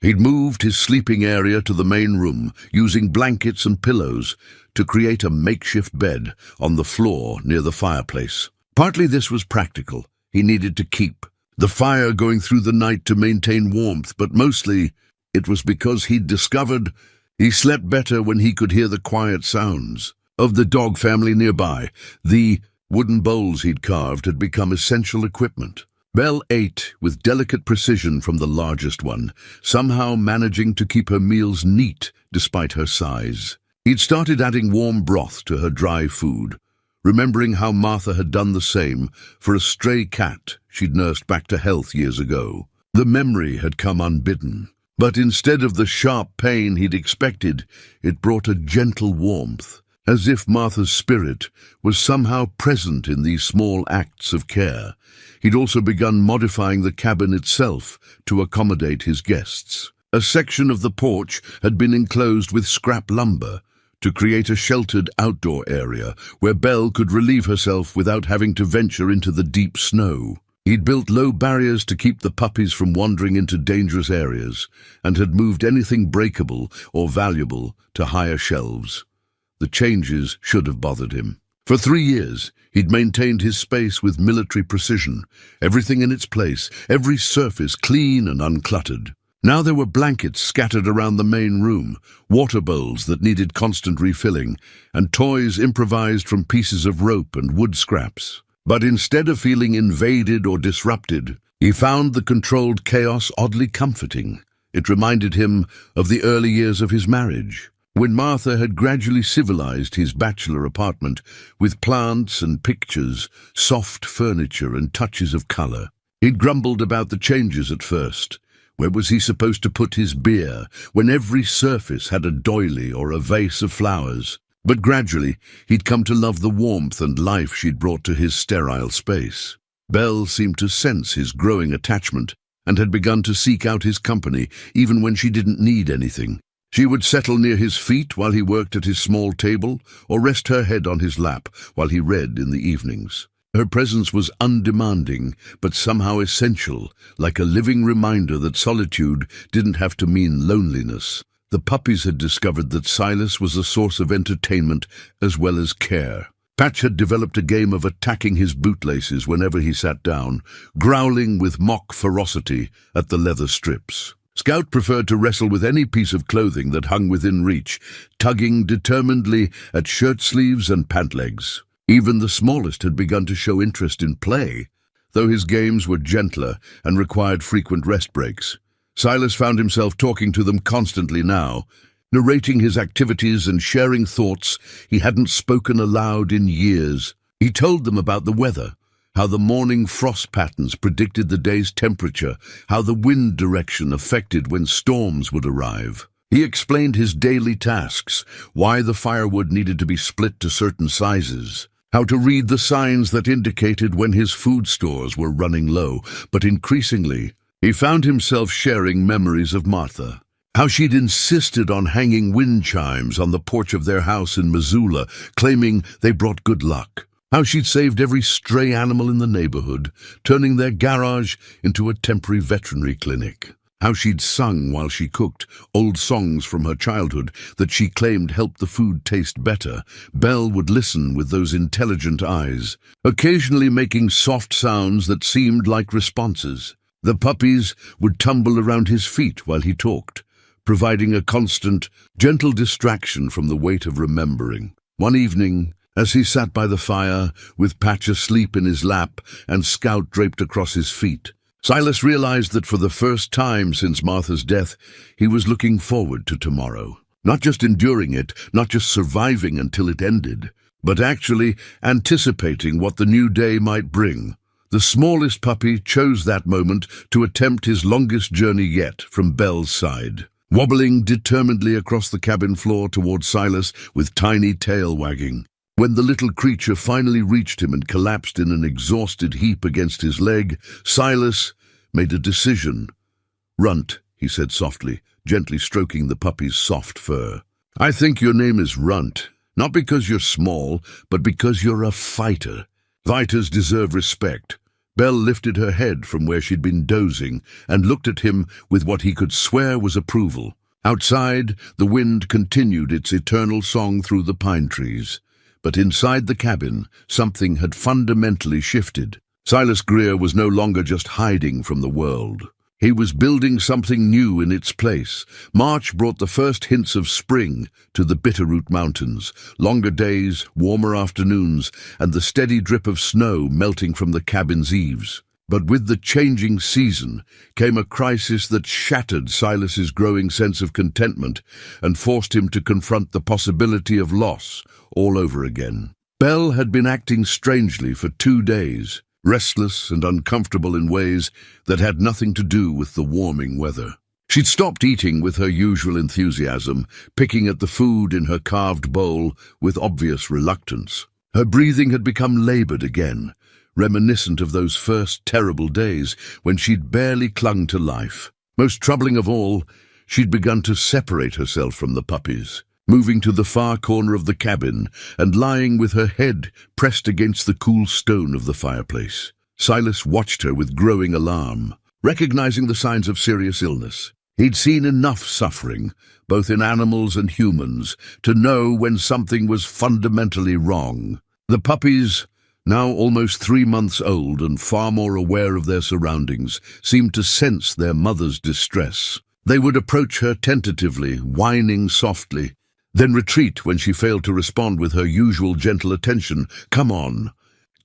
He'd moved his sleeping area to the main room, using blankets and pillows to create a makeshift bed on the floor near the fireplace. Partly this was practical. He needed to keep the fire going through the night to maintain warmth, but mostly it was because he'd discovered he slept better when he could hear the quiet sounds of the dog family nearby. The wooden bowls he'd carved had become essential equipment. Belle ate with delicate precision from the largest one, somehow managing to keep her meals neat despite her size. He'd started adding warm broth to her dry food, remembering how Martha had done the same for a stray cat she'd nursed back to health years ago. The memory had come unbidden, but instead of the sharp pain he'd expected, it brought a gentle warmth, as if Martha's spirit was somehow present in these small acts of care. He'd also begun modifying the cabin itself to accommodate his guests. A section of the porch had been enclosed with scrap lumber to create a sheltered outdoor area where Belle could relieve herself without having to venture into the deep snow. He'd built low barriers to keep the puppies from wandering into dangerous areas, and had moved anything breakable or valuable to higher shelves. The changes should have bothered him. For 3 years, he'd maintained his space with military precision, everything in its place, every surface clean and uncluttered. Now there were blankets scattered around the main room, water bowls that needed constant refilling, and toys improvised from pieces of rope and wood scraps. But instead of feeling invaded or disrupted, he found the controlled chaos oddly comforting. It reminded him of the early years of his marriage, when Martha had gradually civilized his bachelor apartment with plants and pictures, soft furniture and touches of color. He'd grumbled about the changes at first. Where was he supposed to put his beer when every surface had a doily or a vase of flowers? But gradually, he'd come to love the warmth and life she'd brought to his sterile space. Belle seemed to sense his growing attachment and had begun to seek out his company even when she didn't need anything. She would settle near his feet while he worked at his small table, or rest her head on his lap while he read in the evenings. Her presence was undemanding, but somehow essential, like a living reminder that solitude didn't have to mean loneliness. The puppies had discovered that Silas was a source of entertainment as well as care. Patch had developed a game of attacking his bootlaces whenever he sat down, growling with mock ferocity at the leather strips. Scout preferred to wrestle with any piece of clothing that hung within reach, tugging determinedly at shirt sleeves and pant legs. Even the smallest had begun to show interest in play, though his games were gentler and required frequent rest breaks. Silas found himself talking to them constantly now, narrating his activities and sharing thoughts he hadn't spoken aloud in years. He told them about the weather, how the morning frost patterns predicted the day's temperature, how the wind direction affected when storms would arrive. He explained his daily tasks, why the firewood needed to be split to certain sizes, how to read the signs that indicated when his food stores were running low. But increasingly, he found himself sharing memories of Martha, how she'd insisted on hanging wind chimes on the porch of their house in Missoula, claiming they brought good luck. How she'd saved every stray animal in the neighborhood, turning their garage into a temporary veterinary clinic. How she'd sung while she cooked, old songs from her childhood that she claimed helped the food taste better. Belle would listen with those intelligent eyes, occasionally making soft sounds that seemed like responses. The puppies would tumble around his feet while he talked, providing a constant, gentle distraction from the weight of remembering. One evening, as he sat by the fire, with Patch asleep in his lap and Scout draped across his feet, Silas realized that for the first time since Martha's death, he was looking forward to tomorrow. Not just enduring it, not just surviving until it ended, but actually anticipating what the new day might bring. The smallest puppy chose that moment to attempt his longest journey yet from Belle's side, wobbling determinedly across the cabin floor toward Silas with tiny tail wagging. When the little creature finally reached him and collapsed in an exhausted heap against his leg, Silas made a decision. "Runt," he said softly, gently stroking the puppy's soft fur. "I think your name is Runt, not because you're small, but because you're a fighter. Fighters deserve respect." Belle lifted her head from where she'd been dozing and looked at him with what he could swear was approval. Outside, the wind continued its eternal song through the pine trees. But inside the cabin, something had fundamentally shifted. Silas Greer was no longer just hiding from the world. He was building something new in its place. March brought the first hints of spring to the Bitterroot Mountains, longer days, warmer afternoons, and the steady drip of snow melting from the cabin's eaves. But with the changing season came a crisis that shattered Silas's growing sense of contentment and forced him to confront the possibility of loss all over again. Belle had been acting strangely for 2 days, restless and uncomfortable in ways that had nothing to do with the warming weather. She'd stopped eating with her usual enthusiasm, picking at the food in her carved bowl with obvious reluctance. Her breathing had become labored again, reminiscent of those first terrible days when she'd barely clung to life. Most troubling of all, she'd begun to separate herself from the puppies, moving to the far corner of the cabin and lying with her head pressed against the cool stone of the fireplace. Silas watched her with growing alarm, recognizing the signs of serious illness. He'd seen enough suffering, both in animals and humans, to know when something was fundamentally wrong. The puppies, now almost 3 months old and far more aware of their surroundings, seemed to sense their mother's distress. They would approach her tentatively, whining softly, then retreat when she failed to respond with her usual gentle attention. "Come on,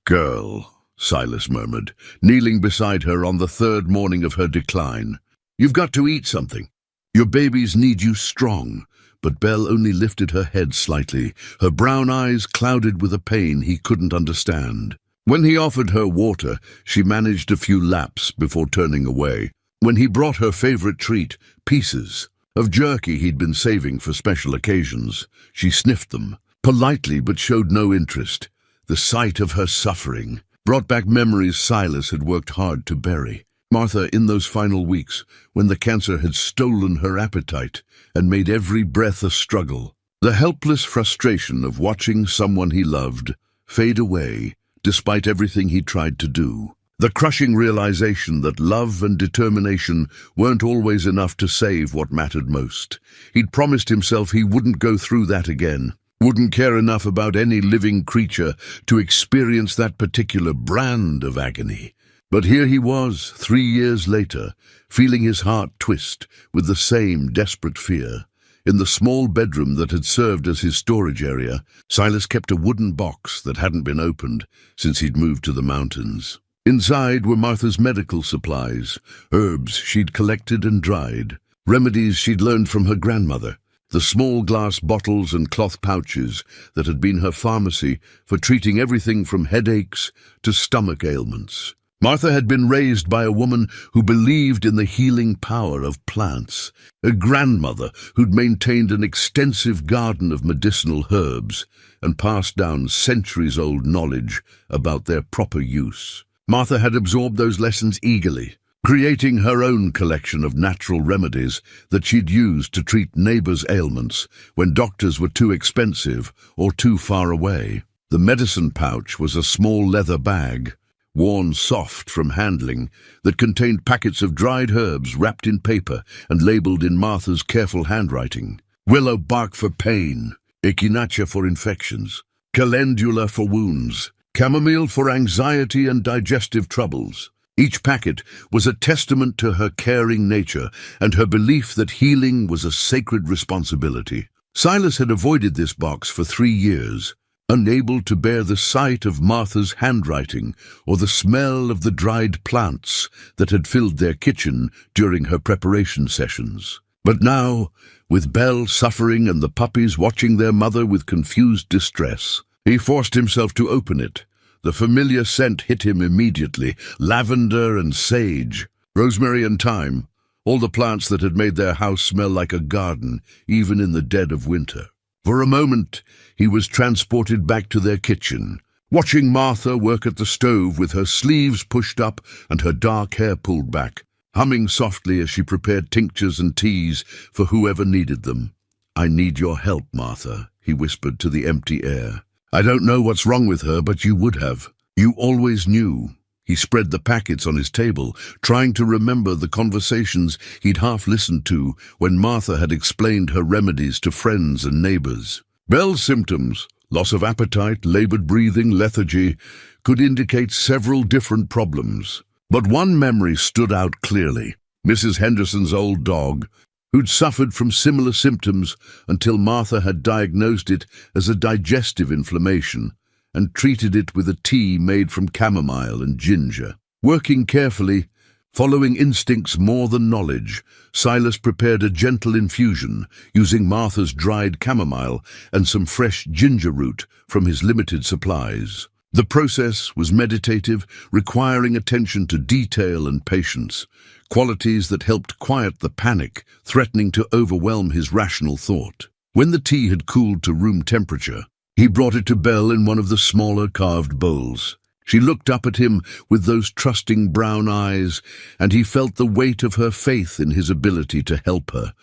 girl," Silas murmured, kneeling beside her on the 3rd morning of her decline. "You've got to eat something. Your babies need you strong." But Belle only lifted her head slightly, her brown eyes clouded with a pain he couldn't understand. When he offered her water, she managed a few laps before turning away. When he brought her favorite treat, pieces of jerky he'd been saving for special occasions, she sniffed them, politely but showed no interest. The sight of her suffering brought back memories Silas had worked hard to bury. Martha, in those final weeks, when the cancer had stolen her appetite and made every breath a struggle. The helpless frustration of watching someone he loved fade away, despite everything he tried to do. The crushing realization that love and determination weren't always enough to save what mattered most. He'd promised himself he wouldn't go through that again, wouldn't care enough about any living creature to experience that particular brand of agony. But here he was, 3 years later, feeling his heart twist with the same desperate fear. In the small bedroom that had served as his storage area, Silas kept a wooden box that hadn't been opened since he'd moved to the mountains. Inside were Martha's medical supplies, herbs she'd collected and dried, remedies she'd learned from her grandmother, the small glass bottles and cloth pouches that had been her pharmacy for treating everything from headaches to stomach ailments. Martha had been raised by a woman who believed in the healing power of plants, a grandmother who'd maintained an extensive garden of medicinal herbs and passed down centuries-old knowledge about their proper use. Martha had absorbed those lessons eagerly, creating her own collection of natural remedies that she'd used to treat neighbors' ailments when doctors were too expensive or too far away. The medicine pouch was a small leather bag, worn soft from handling, that contained packets of dried herbs wrapped in paper and labeled in Martha's careful handwriting. Willow bark for pain, echinacea for infections, calendula for wounds, chamomile for anxiety and digestive troubles. Each packet was a testament to her caring nature and her belief that healing was a sacred responsibility. Silas had avoided this box for 3 years, unable to bear the sight of Martha's handwriting or the smell of the dried plants that had filled their kitchen during her preparation sessions. But now, with Belle suffering and the puppies watching their mother with confused distress, he forced himself to open it. The familiar scent hit him immediately, lavender and sage, rosemary and thyme, all the plants that had made their house smell like a garden, even in the dead of winter. For a moment, he was transported back to their kitchen, watching Martha work at the stove with her sleeves pushed up and her dark hair pulled back, humming softly as she prepared tinctures and teas for whoever needed them. "I need your help, Martha," he whispered to the empty air. "I don't know what's wrong with her, but you would have. You always knew." He spread the packets on his table, trying to remember the conversations he'd half listened to when Martha had explained her remedies to friends and neighbors. Belle's symptoms, loss of appetite, labored breathing, lethargy, could indicate several different problems. But one memory stood out clearly: Mrs. Henderson's old dog, who'd suffered from similar symptoms until Martha had diagnosed it as a digestive inflammation and treated it with a tea made from chamomile and ginger. Working carefully, following instincts more than knowledge, Silas prepared a gentle infusion using Martha's dried chamomile and some fresh ginger root from his limited supplies. The process was meditative, requiring attention to detail and patience, qualities that helped quiet the panic threatening to overwhelm his rational thought. When the tea had cooled to room temperature, he brought it to Belle in one of the smaller carved bowls. She looked up at him with those trusting brown eyes, and he felt the weight of her faith in his ability to help her.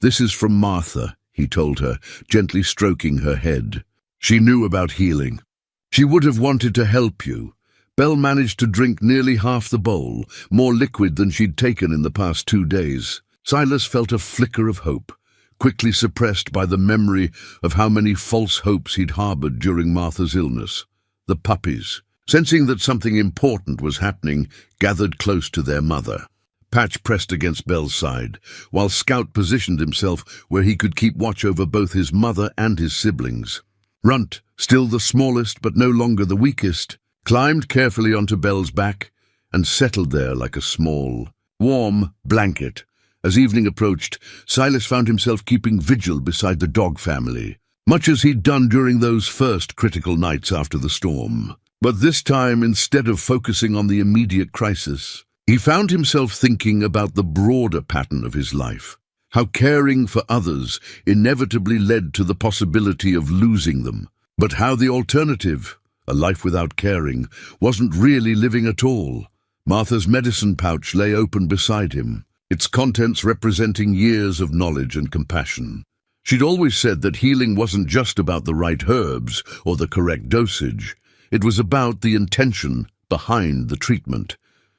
"This is from Martha," he told her, gently stroking her head. "She knew about healing. She would have wanted to help you." Belle managed to drink nearly half the bowl, more liquid than she'd taken in the past 2 days. Silas felt a flicker of hope. quickly suppressed by the memory of how many false hopes he'd harbored during Martha's illness. The puppies, sensing that something important was happening, gathered close to their mother. Patch pressed against Belle's side, while Scout positioned himself where he could keep watch over both his mother and his siblings. Runt, still the smallest but no longer the weakest, climbed carefully onto Belle's back and settled there like a small, warm blanket. As evening approached, Silas found himself keeping vigil beside the dog family, much as he'd done during those first critical nights after the storm. But this time, instead of focusing on the immediate crisis, he found himself thinking about the broader pattern of his life, how caring for others inevitably led to the possibility of losing them, but how the alternative, a life without caring, wasn't really living at all. Martha's medicine pouch lay open beside him, its contents representing years of knowledge and compassion. She'd always said that healing wasn't just about the right herbs or the correct dosage. It was about the intention behind the treatment.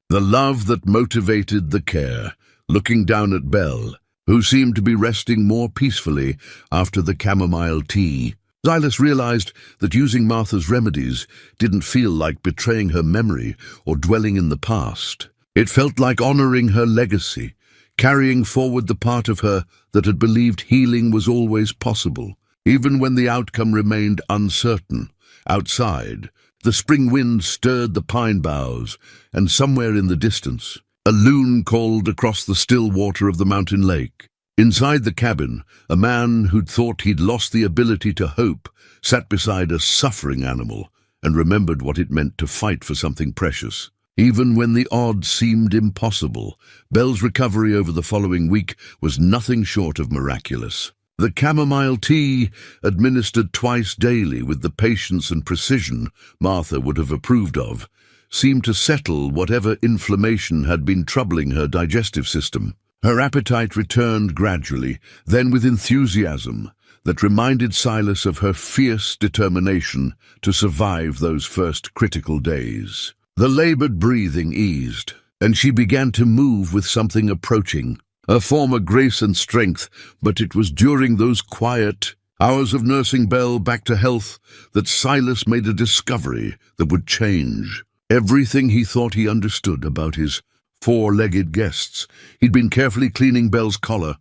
The love that motivated the care. Looking down at Belle, who seemed to be resting more peacefully after the chamomile tea, Silas realized that using Martha's remedies didn't feel like betraying her memory or dwelling in the past. It felt like honoring her legacy, carrying forward the part of her that had believed healing was always possible, even when the outcome remained uncertain. Outside, the spring wind stirred the pine boughs, and somewhere in the distance, a loon called across the still water of the mountain lake. Inside the cabin, a man who'd thought he'd lost the ability to hope sat beside a suffering animal and remembered what it meant to fight for something precious. Even when the odds seemed impossible, Belle's recovery over the following week was nothing short of miraculous. The chamomile tea, administered twice daily with the patience and precision Martha would have approved of, seemed to settle whatever inflammation had been troubling her digestive system. Her appetite returned gradually, then with enthusiasm that reminded Silas of her fierce determination to survive those first critical days. The labored breathing eased, and she began to move with something approaching, a former grace and strength, but it was during those quiet hours of nursing Belle back to health that Silas made a discovery that would change everything he thought he understood about his four-legged guests. He'd been carefully cleaning Belle's collar,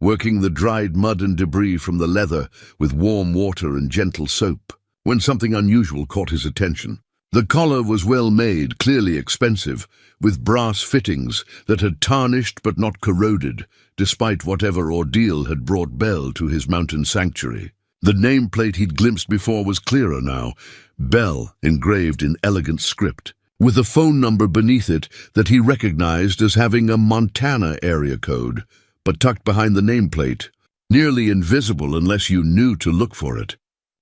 working the dried mud and debris from the leather with warm water and gentle soap, when something unusual caught his attention. The collar was well made, clearly expensive, with brass fittings that had tarnished but not corroded, despite whatever ordeal had brought Belle to his mountain sanctuary. The nameplate he'd glimpsed before was clearer now, Belle engraved in elegant script, with a phone number beneath it that he recognized as having a Montana area code, but tucked behind the nameplate, nearly invisible unless you knew to look for it,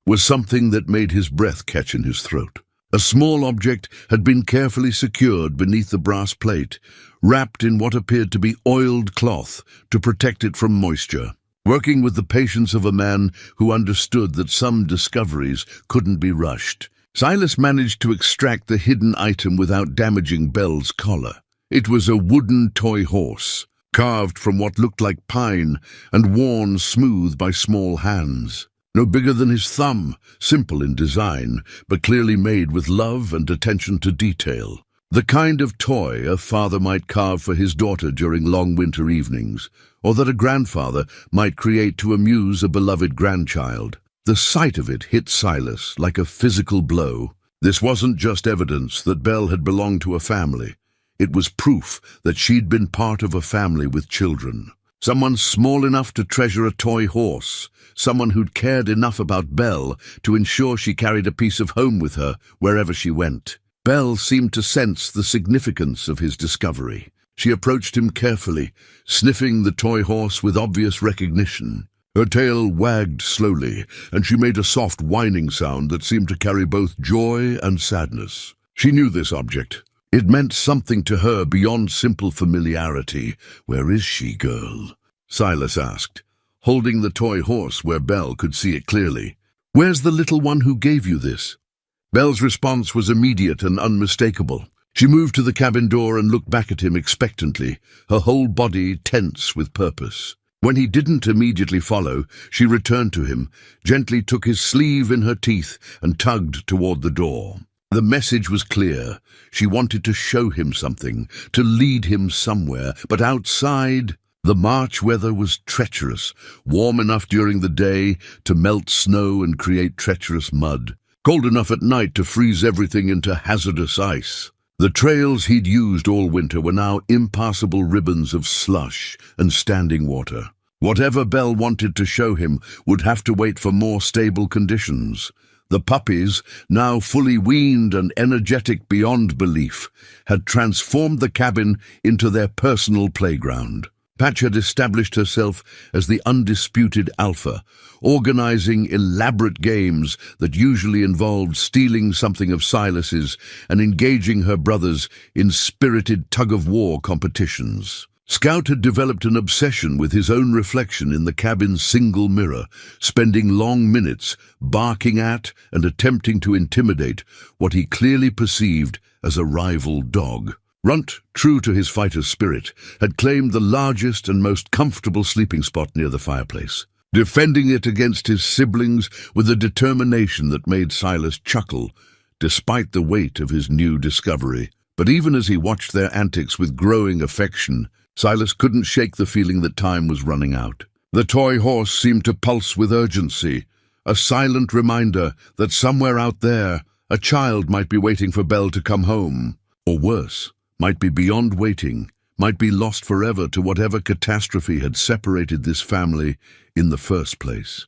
was something that made his breath catch in his throat. A small object had been carefully secured beneath the brass plate, wrapped in what appeared to be oiled cloth to protect it from moisture. Working with the patience of a man who understood that some discoveries couldn't be rushed, Silas managed to extract the hidden item without damaging Belle's collar. It was a wooden toy horse, carved from what looked like pine and worn smooth by small hands. No bigger than his thumb, simple in design, but clearly made with love and attention to detail. The kind of toy a father might carve for his daughter during long winter evenings, or that a grandfather might create to amuse a beloved grandchild. The sight of it hit Silas like a physical blow. This wasn't just evidence that Belle had belonged to a family. It was proof that she'd been part of a family with children. Someone small enough to treasure a toy horse, someone who'd cared enough about Belle to ensure she carried a piece of home with her wherever she went. Belle seemed to sense the significance of his discovery. She approached him carefully, sniffing the toy horse with obvious recognition. Her tail wagged slowly, and she made a soft whining sound that seemed to carry both joy and sadness. She knew this object. It meant something to her beyond simple familiarity. "Where is she, girl?" Silas asked, holding the toy horse where Belle could see it clearly. "Where's the little one who gave you this?" Belle's response was immediate and unmistakable. She moved to the cabin door and looked back at him expectantly, her whole body tense with purpose. When he didn't immediately follow, she returned to him, gently took his sleeve in her teeth and tugged toward the door. The message was clear. She wanted to show him something, to lead him somewhere, but outside, the March weather was treacherous, warm enough during the day to melt snow and create treacherous mud, cold enough at night to freeze everything into hazardous ice. The trails he'd used all winter were now impassable ribbons of slush and standing water. Whatever Belle wanted to show him would have to wait for more stable conditions. The puppies, now fully weaned and energetic beyond belief, had transformed the cabin into their personal playground. Patch had established herself as the undisputed alpha, organizing elaborate games that usually involved stealing something of Silas's and engaging her brothers in spirited tug-of-war competitions. Scout had developed an obsession with his own reflection in the cabin's single mirror, spending long minutes barking at and attempting to intimidate what he clearly perceived as a rival dog. Runt, true to his fighter's spirit, had claimed the largest and most comfortable sleeping spot near the fireplace, defending it against his siblings with a determination that made Silas chuckle, despite the weight of his new discovery. But even as he watched their antics with growing affection, Silas couldn't shake the feeling that time was running out. The toy horse seemed to pulse with urgency, a silent reminder that somewhere out there, a child might be waiting for Belle to come home, or worse, might be beyond waiting, might be lost forever to whatever catastrophe had separated this family in the first place.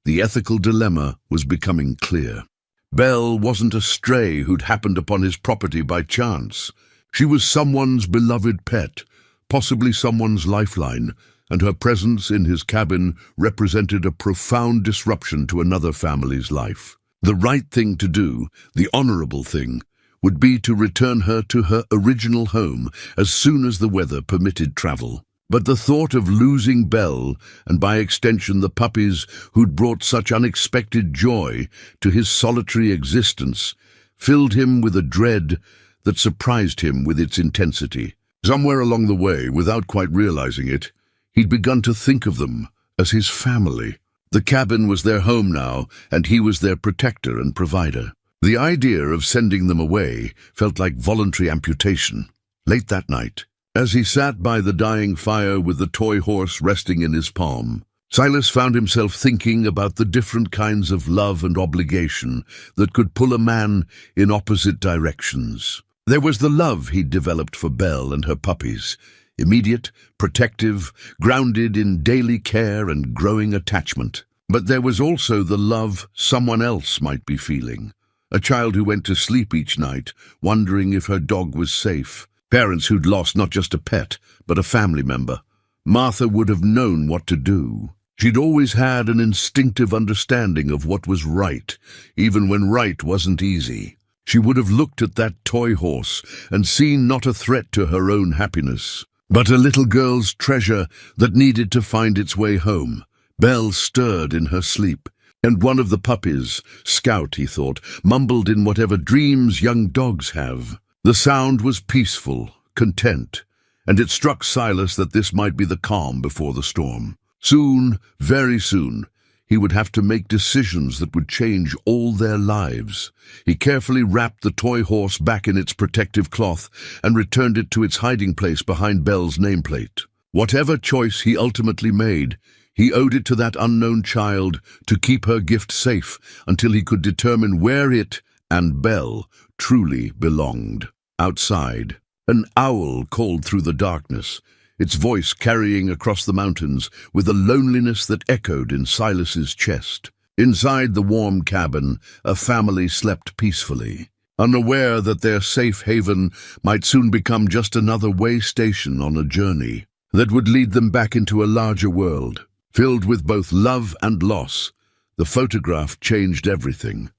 The ethical dilemma was becoming clear. Belle wasn't a stray who'd happened upon his property by chance. She was someone's beloved pet, possibly someone's lifeline, and her presence in his cabin represented a profound disruption to another family's life. The right thing to do, the honorable thing, would be to return her to her original home as soon as the weather permitted travel. But the thought of losing Belle, and by extension the puppies who'd brought such unexpected joy to his solitary existence, filled him with a dread that surprised him with its intensity. Somewhere along the way, without quite realizing it, he'd begun to think of them as his family. The cabin was their home now, and he was their protector and provider. The idea of sending them away felt like voluntary amputation. Late that night, as he sat by the dying fire with the toy horse resting in his palm, Silas found himself thinking about the different kinds of love and obligation that could pull a man in opposite directions. There was the love he'd developed for Belle and her puppies, immediate, protective, grounded in daily care and growing attachment. But there was also the love someone else might be feeling. A child who went to sleep each night, wondering if her dog was safe. Parents who'd lost not just a pet, but a family member. Martha would have known what to do. She'd always had an instinctive understanding of what was right, even when right wasn't easy. She would have looked at that toy horse and seen not a threat to her own happiness, but a little girl's treasure that needed to find its way home. Belle stirred in her sleep, and one of the puppies, Scout, he thought, mumbled in whatever dreams young dogs have. The sound was peaceful, content, and it struck Silas that this might be the calm before the storm. Soon, very soon, he would have to make decisions that would change all their lives. He carefully wrapped the toy horse back in its protective cloth and returned it to its hiding place behind Belle's nameplate. Whatever choice he ultimately made, he owed it to that unknown child to keep her gift safe until he could determine where it and Belle truly belonged. Outside, an owl called through the darkness, its voice carrying across the mountains with a loneliness that echoed in Silas's chest. Inside the warm cabin, a family slept peacefully, unaware that their safe haven might soon become just another way station on a journey that would lead them back into a larger world, filled with both love and loss. The photograph changed everything.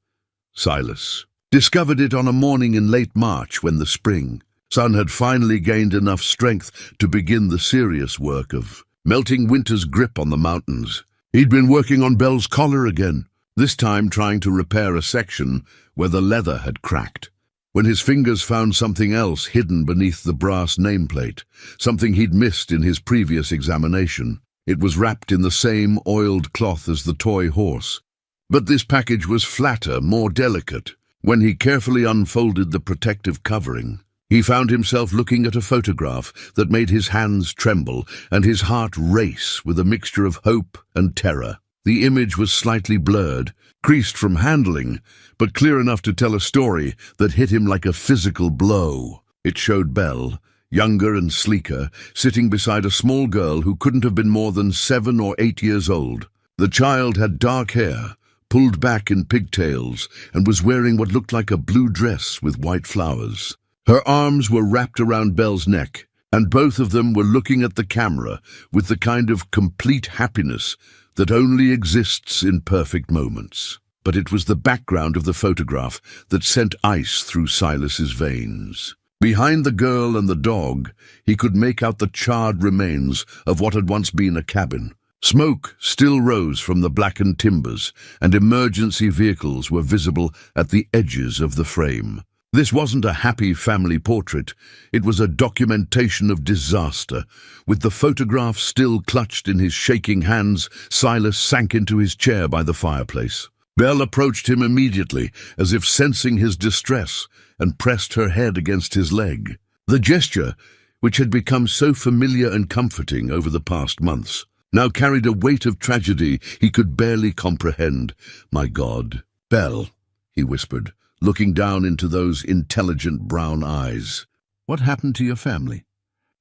Silas discovered it on a morning in late March when the spring sun had finally gained enough strength to begin the serious work of melting winter's grip on the mountains. He'd been working on Belle's collar again, this time trying to repair a section where the leather had cracked, when his fingers found something else hidden beneath the brass nameplate, something he'd missed in his previous examination. It was wrapped in the same oiled cloth as the toy horse. But this package was flatter, more delicate. When he carefully unfolded the protective covering, he found himself looking at a photograph that made his hands tremble and his heart race with a mixture of hope and terror. The image was slightly blurred, creased from handling, but clear enough to tell a story that hit him like a physical blow. It showed Belle, younger and sleeker, sitting beside a small girl who couldn't have been more than 7 or 8 years old. The child had dark hair, pulled back in pigtails, and was wearing what looked like a blue dress with white flowers. Her arms were wrapped around Belle's neck, and both of them were looking at the camera with the kind of complete happiness that only exists in perfect moments. But it was the background of the photograph that sent ice through Silas's veins. Behind the girl and the dog, he could make out the charred remains of what had once been a cabin. Smoke still rose from the blackened timbers, and emergency vehicles were visible at the edges of the frame. This wasn't a happy family portrait. It was a documentation of disaster. With the photograph still clutched in his shaking hands, Silas sank into his chair by the fireplace. Belle approached him immediately, as if sensing his distress, and pressed her head against his leg. The gesture, which had become so familiar and comforting over the past months, now carried a weight of tragedy he could barely comprehend. "My God, Belle," he whispered, looking down into those intelligent brown eyes. "What happened to your family?"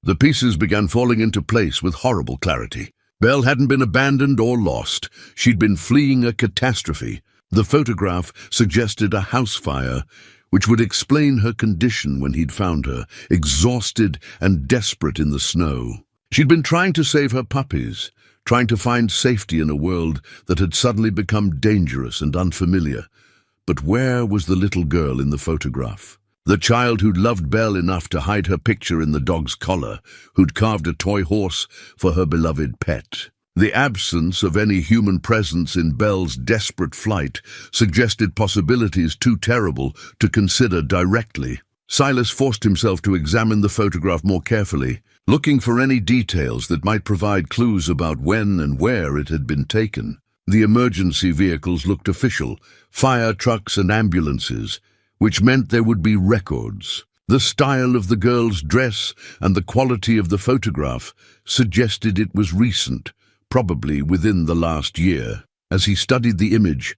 The pieces began falling into place with horrible clarity. Belle hadn't been abandoned or lost. She'd been fleeing a catastrophe. The photograph suggested a house fire, which would explain her condition when he'd found her, exhausted and desperate in the snow. She'd been trying to save her puppies, trying to find safety in a world that had suddenly become dangerous and unfamiliar. But where was the little girl in the photograph? The child who'd loved Belle enough to hide her picture in the dog's collar, who'd carved a toy horse for her beloved pet. The absence of any human presence in Belle's desperate flight suggested possibilities too terrible to consider directly. Silas forced himself to examine the photograph more carefully, looking for any details that might provide clues about when and where it had been taken. The emergency vehicles looked official, fire trucks and ambulances, which meant there would be records. The style of the girl's dress and the quality of the photograph suggested it was recent, probably within the last year. As he studied the image,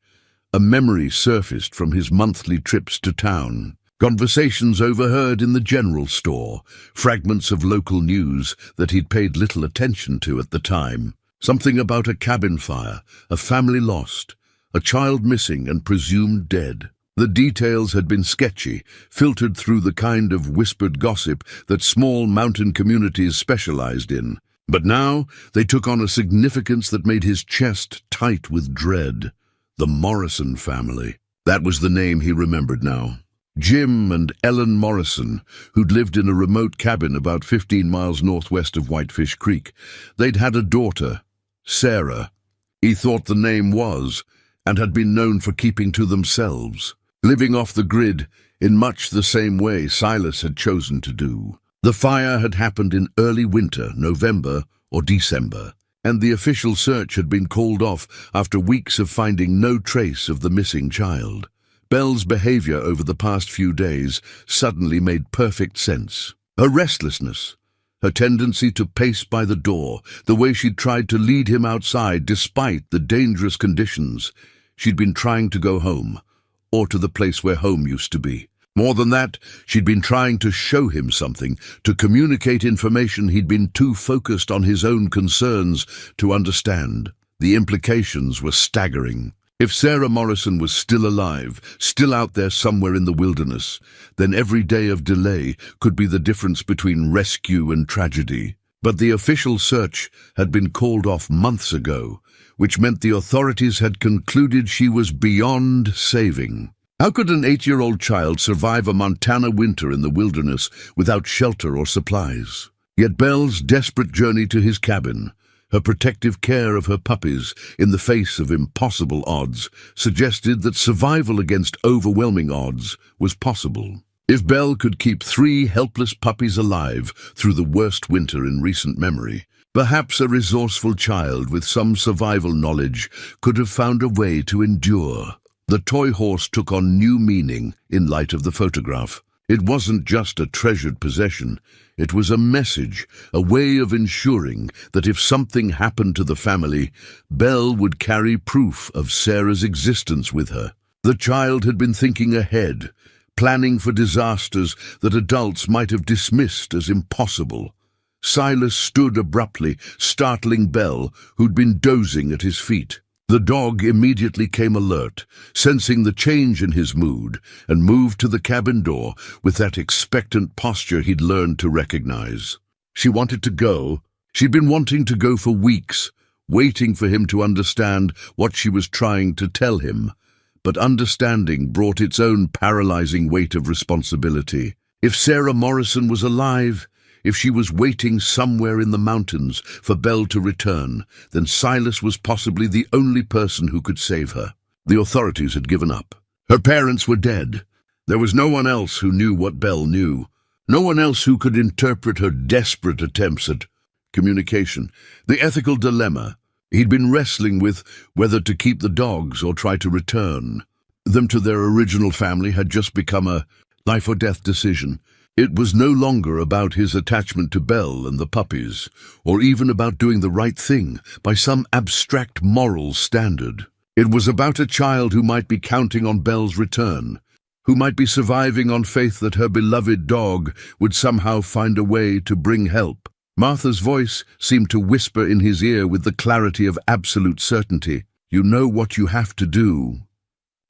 a memory surfaced from his monthly trips to town. Conversations overheard in the general store, fragments of local news that he'd paid little attention to at the time. Something about a cabin fire, a family lost, a child missing and presumed dead. The details had been sketchy, filtered through the kind of whispered gossip that small mountain communities specialized in. But now they took on a significance that made his chest tight with dread. The Morrison family. That was the name he remembered now. Jim and Ellen Morrison, who'd lived in a remote cabin about 15 miles northwest of Whitefish Creek. They'd had a daughter, Sarah. He thought the name was, and had been known for keeping to themselves, living off the grid in much the same way Silas had chosen to do. The fire had happened in early winter, November or December, and the official search had been called off after weeks of finding no trace of the missing child. Belle's behavior over the past few days suddenly made perfect sense. Her restlessness, her tendency to pace by the door, the way she'd tried to lead him outside despite the dangerous conditions. She'd been trying to go home, or to the place where home used to be. More than that, she'd been trying to show him something, to communicate information he'd been too focused on his own concerns to understand. The implications were staggering. If Sarah Morrison was still alive, still out there somewhere in the wilderness, then every day of delay could be the difference between rescue and tragedy. But the official search had been called off months ago, which meant the authorities had concluded she was beyond saving. How could an 8-year-old child survive a Montana winter in the wilderness without shelter or supplies? Yet Belle's desperate journey to his cabin, her protective care of her puppies in the face of impossible odds, suggested that survival against overwhelming odds was possible. If Belle could keep 3 helpless puppies alive through the worst winter in recent memory, Perhaps a resourceful child with some survival knowledge could have found a way to endure. The toy horse took on new meaning in light of the photograph. It wasn't just a treasured possession. It was a message, a way of ensuring that if something happened to the family, Belle would carry proof of Sarah's existence with her. The child had been thinking ahead, planning for disasters that adults might have dismissed as impossible. Silas stood abruptly, startling Belle, who'd been dozing at his feet. The dog immediately came alert, sensing the change in his mood, and moved to the cabin door with that expectant posture he'd learned to recognize. She wanted to go. She'd been wanting to go for weeks, waiting for him to understand what she was trying to tell him. But understanding brought its own paralyzing weight of responsibility. If Sarah Morrison was alive, if she was waiting somewhere in the mountains for Belle to return, then Silas was possibly the only person who could save her. The authorities had given up. Her parents were dead. There was no one else who knew what Belle knew. No one else who could interpret her desperate attempts at communication. The ethical dilemma he'd been wrestling with, whether to keep the dogs or try to return them to their original family, had just become a life-or-death decision. It was no longer about his attachment to Belle and the puppies, or even about doing the right thing by some abstract moral standard. It was about a child who might be counting on Belle's return, who might be surviving on faith that her beloved dog would somehow find a way to bring help. Martha's voice seemed to whisper in his ear with the clarity of absolute certainty. "You know what you have to do."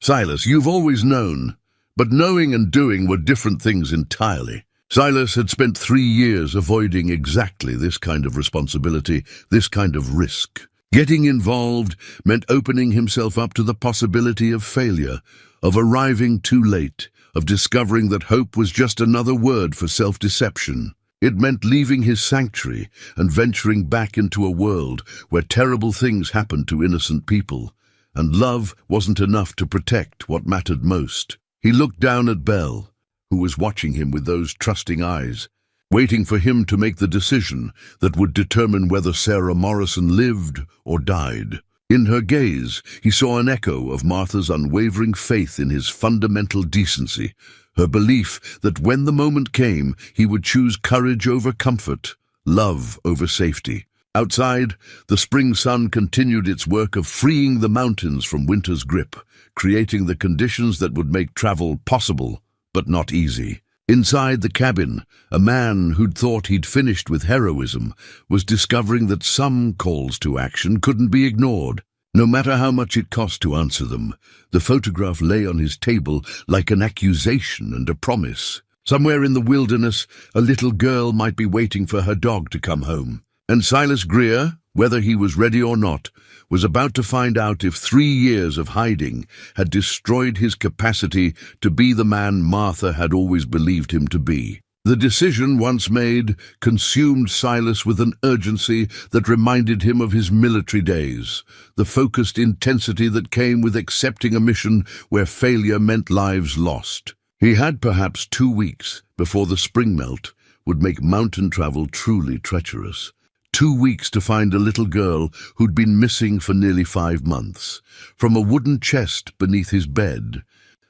"Silas, you've always known." But knowing and doing were different things entirely. Silas had spent 3 years avoiding exactly this kind of responsibility, this kind of risk. Getting involved meant opening himself up to the possibility of failure, of arriving too late, of discovering that hope was just another word for self-deception. It meant leaving his sanctuary and venturing back into a world where terrible things happened to innocent people, and love wasn't enough to protect what mattered most. He looked down at Belle, who was watching him with those trusting eyes, waiting for him to make the decision that would determine whether Sarah Morrison lived or died. In her gaze, he saw an echo of Martha's unwavering faith in his fundamental decency, her belief that when the moment came, he would choose courage over comfort, love over safety. Outside, the spring sun continued its work of freeing the mountains from winter's grip, creating the conditions that would make travel possible, but not easy. Inside the cabin, a man who'd thought he'd finished with heroism was discovering that some calls to action couldn't be ignored, no matter how much it cost to answer them. The photograph lay on his table like an accusation and a promise. Somewhere in the wilderness, a little girl might be waiting for her dog to come home. And Silas Greer, whether he was ready or not, was about to find out if 3 years of hiding had destroyed his capacity to be the man Martha had always believed him to be. The decision, once made, consumed Silas with an urgency that reminded him of his military days, the focused intensity that came with accepting a mission where failure meant lives lost. He had perhaps 2 weeks before the spring melt would make mountain travel truly treacherous. 2 weeks to find a little girl who'd been missing for nearly 5 months. From a wooden chest beneath his bed,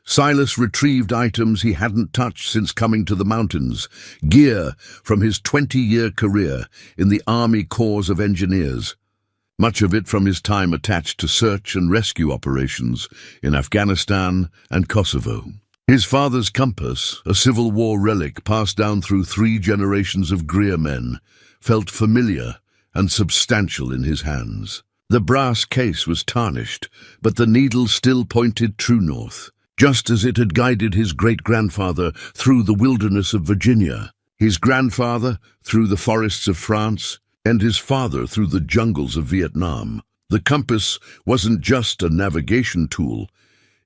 Silas retrieved items he hadn't touched since coming to the mountains, gear from his 20-year career in the Army Corps of Engineers, much of it from his time attached to search and rescue operations in Afghanistan and Kosovo. His father's compass, a Civil War relic passed down through 3 generations of Greer men, felt familiar and substantial in his hands. The brass case was tarnished, but the needle still pointed true north, just as it had guided his great-grandfather through the wilderness of Virginia, his grandfather through the forests of France, and his father through the jungles of Vietnam. The compass wasn't just a navigation tool.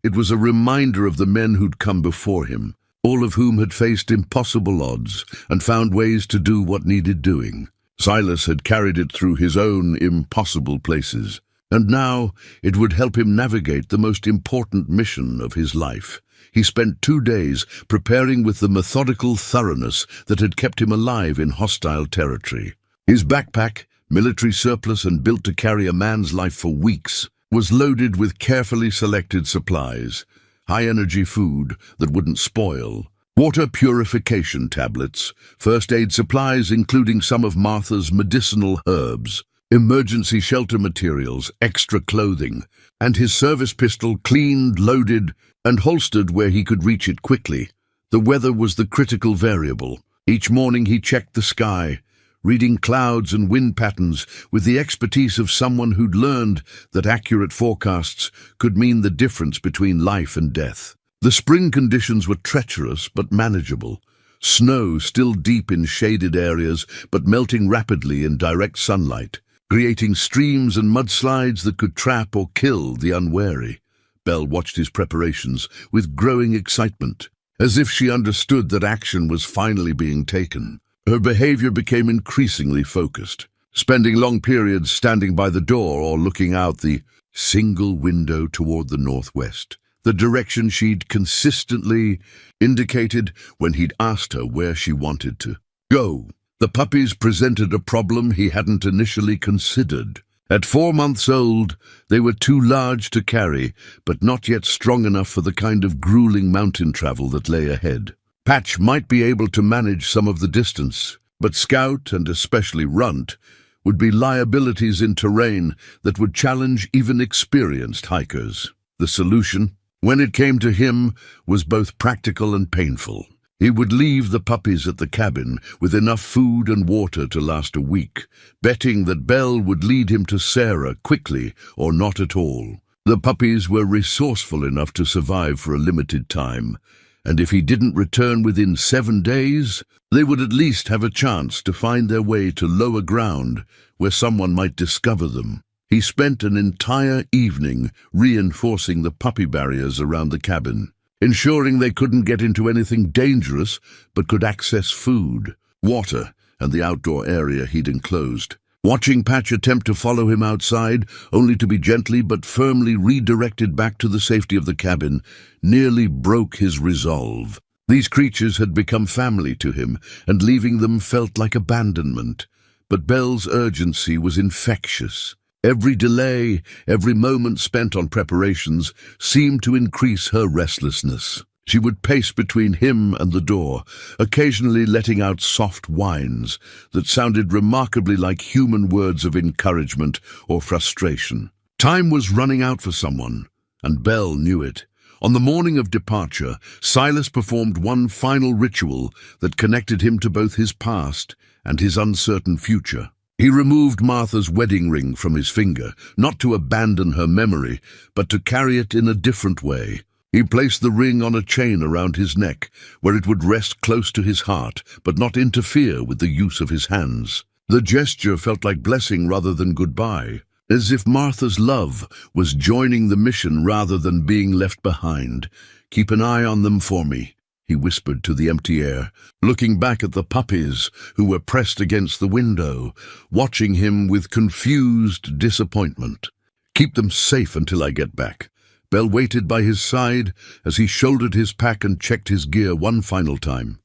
It was a reminder of the men who'd come before him, all of whom had faced impossible odds and found ways to do what needed doing. Silas had carried it through his own impossible places, and now it would help him navigate the most important mission of his life. He spent 2 days preparing with the methodical thoroughness that had kept him alive in hostile territory. His backpack, military surplus and built to carry a man's life for weeks, was loaded with carefully selected supplies, high-energy food that wouldn't spoil, water purification tablets, first aid supplies including some of Martha's medicinal herbs, emergency shelter materials, extra clothing, and his service pistol cleaned, loaded, and holstered where he could reach it quickly. The weather was the critical variable. Each morning he checked the sky, reading clouds and wind patterns with the expertise of someone who'd learned that accurate forecasts could mean the difference between life and death. The spring conditions were treacherous but manageable. Snow still deep in shaded areas but melting rapidly in direct sunlight, creating streams and mudslides that could trap or kill the unwary. Belle watched his preparations with growing excitement, as if she understood that action was finally being taken. Her behavior became increasingly focused, spending long periods standing by the door or looking out the single window toward the northwest, the direction she'd consistently indicated when he'd asked her where she wanted to go. The puppies presented a problem he hadn't initially considered. At 4 months old, they were too large to carry, but not yet strong enough for the kind of grueling mountain travel that lay ahead. Patch might be able to manage some of the distance, but Scout, and especially Runt, would be liabilities in terrain that would challenge even experienced hikers. The solution, when it came to him, was both practical and painful. He would leave the puppies at the cabin with enough food and water to last a week, betting that Belle would lead him to Sarah quickly or not at all. The puppies were resourceful enough to survive for a limited time, and if he didn't return within 7 days, they would at least have a chance to find their way to lower ground where someone might discover them. He spent an entire evening reinforcing the puppy barriers around the cabin, ensuring they couldn't get into anything dangerous but could access food, water, and the outdoor area he'd enclosed. Watching Patch attempt to follow him outside, only to be gently but firmly redirected back to the safety of the cabin, nearly broke his resolve. These creatures had become family to him, and leaving them felt like abandonment. But Belle's urgency was infectious. Every delay, every moment spent on preparations seemed to increase her restlessness. She would pace between him and the door, occasionally letting out soft whines that sounded remarkably like human words of encouragement or frustration. Time was running out for someone, and Belle knew it. On the morning of departure, Silas performed one final ritual that connected him to both his past and his uncertain future. He removed Martha's wedding ring from his finger, not to abandon her memory, but to carry it in a different way. He placed the ring on a chain around his neck, where it would rest close to his heart, but not interfere with the use of his hands. The gesture felt like blessing rather than goodbye, as if Martha's love was joining the mission rather than being left behind. "Keep an eye on them for me," he whispered to the empty air, looking back at the puppies who were pressed against the window, watching him with confused disappointment. "Keep them safe until I get back." Belle waited by his side as he shouldered his pack and checked his gear one final time.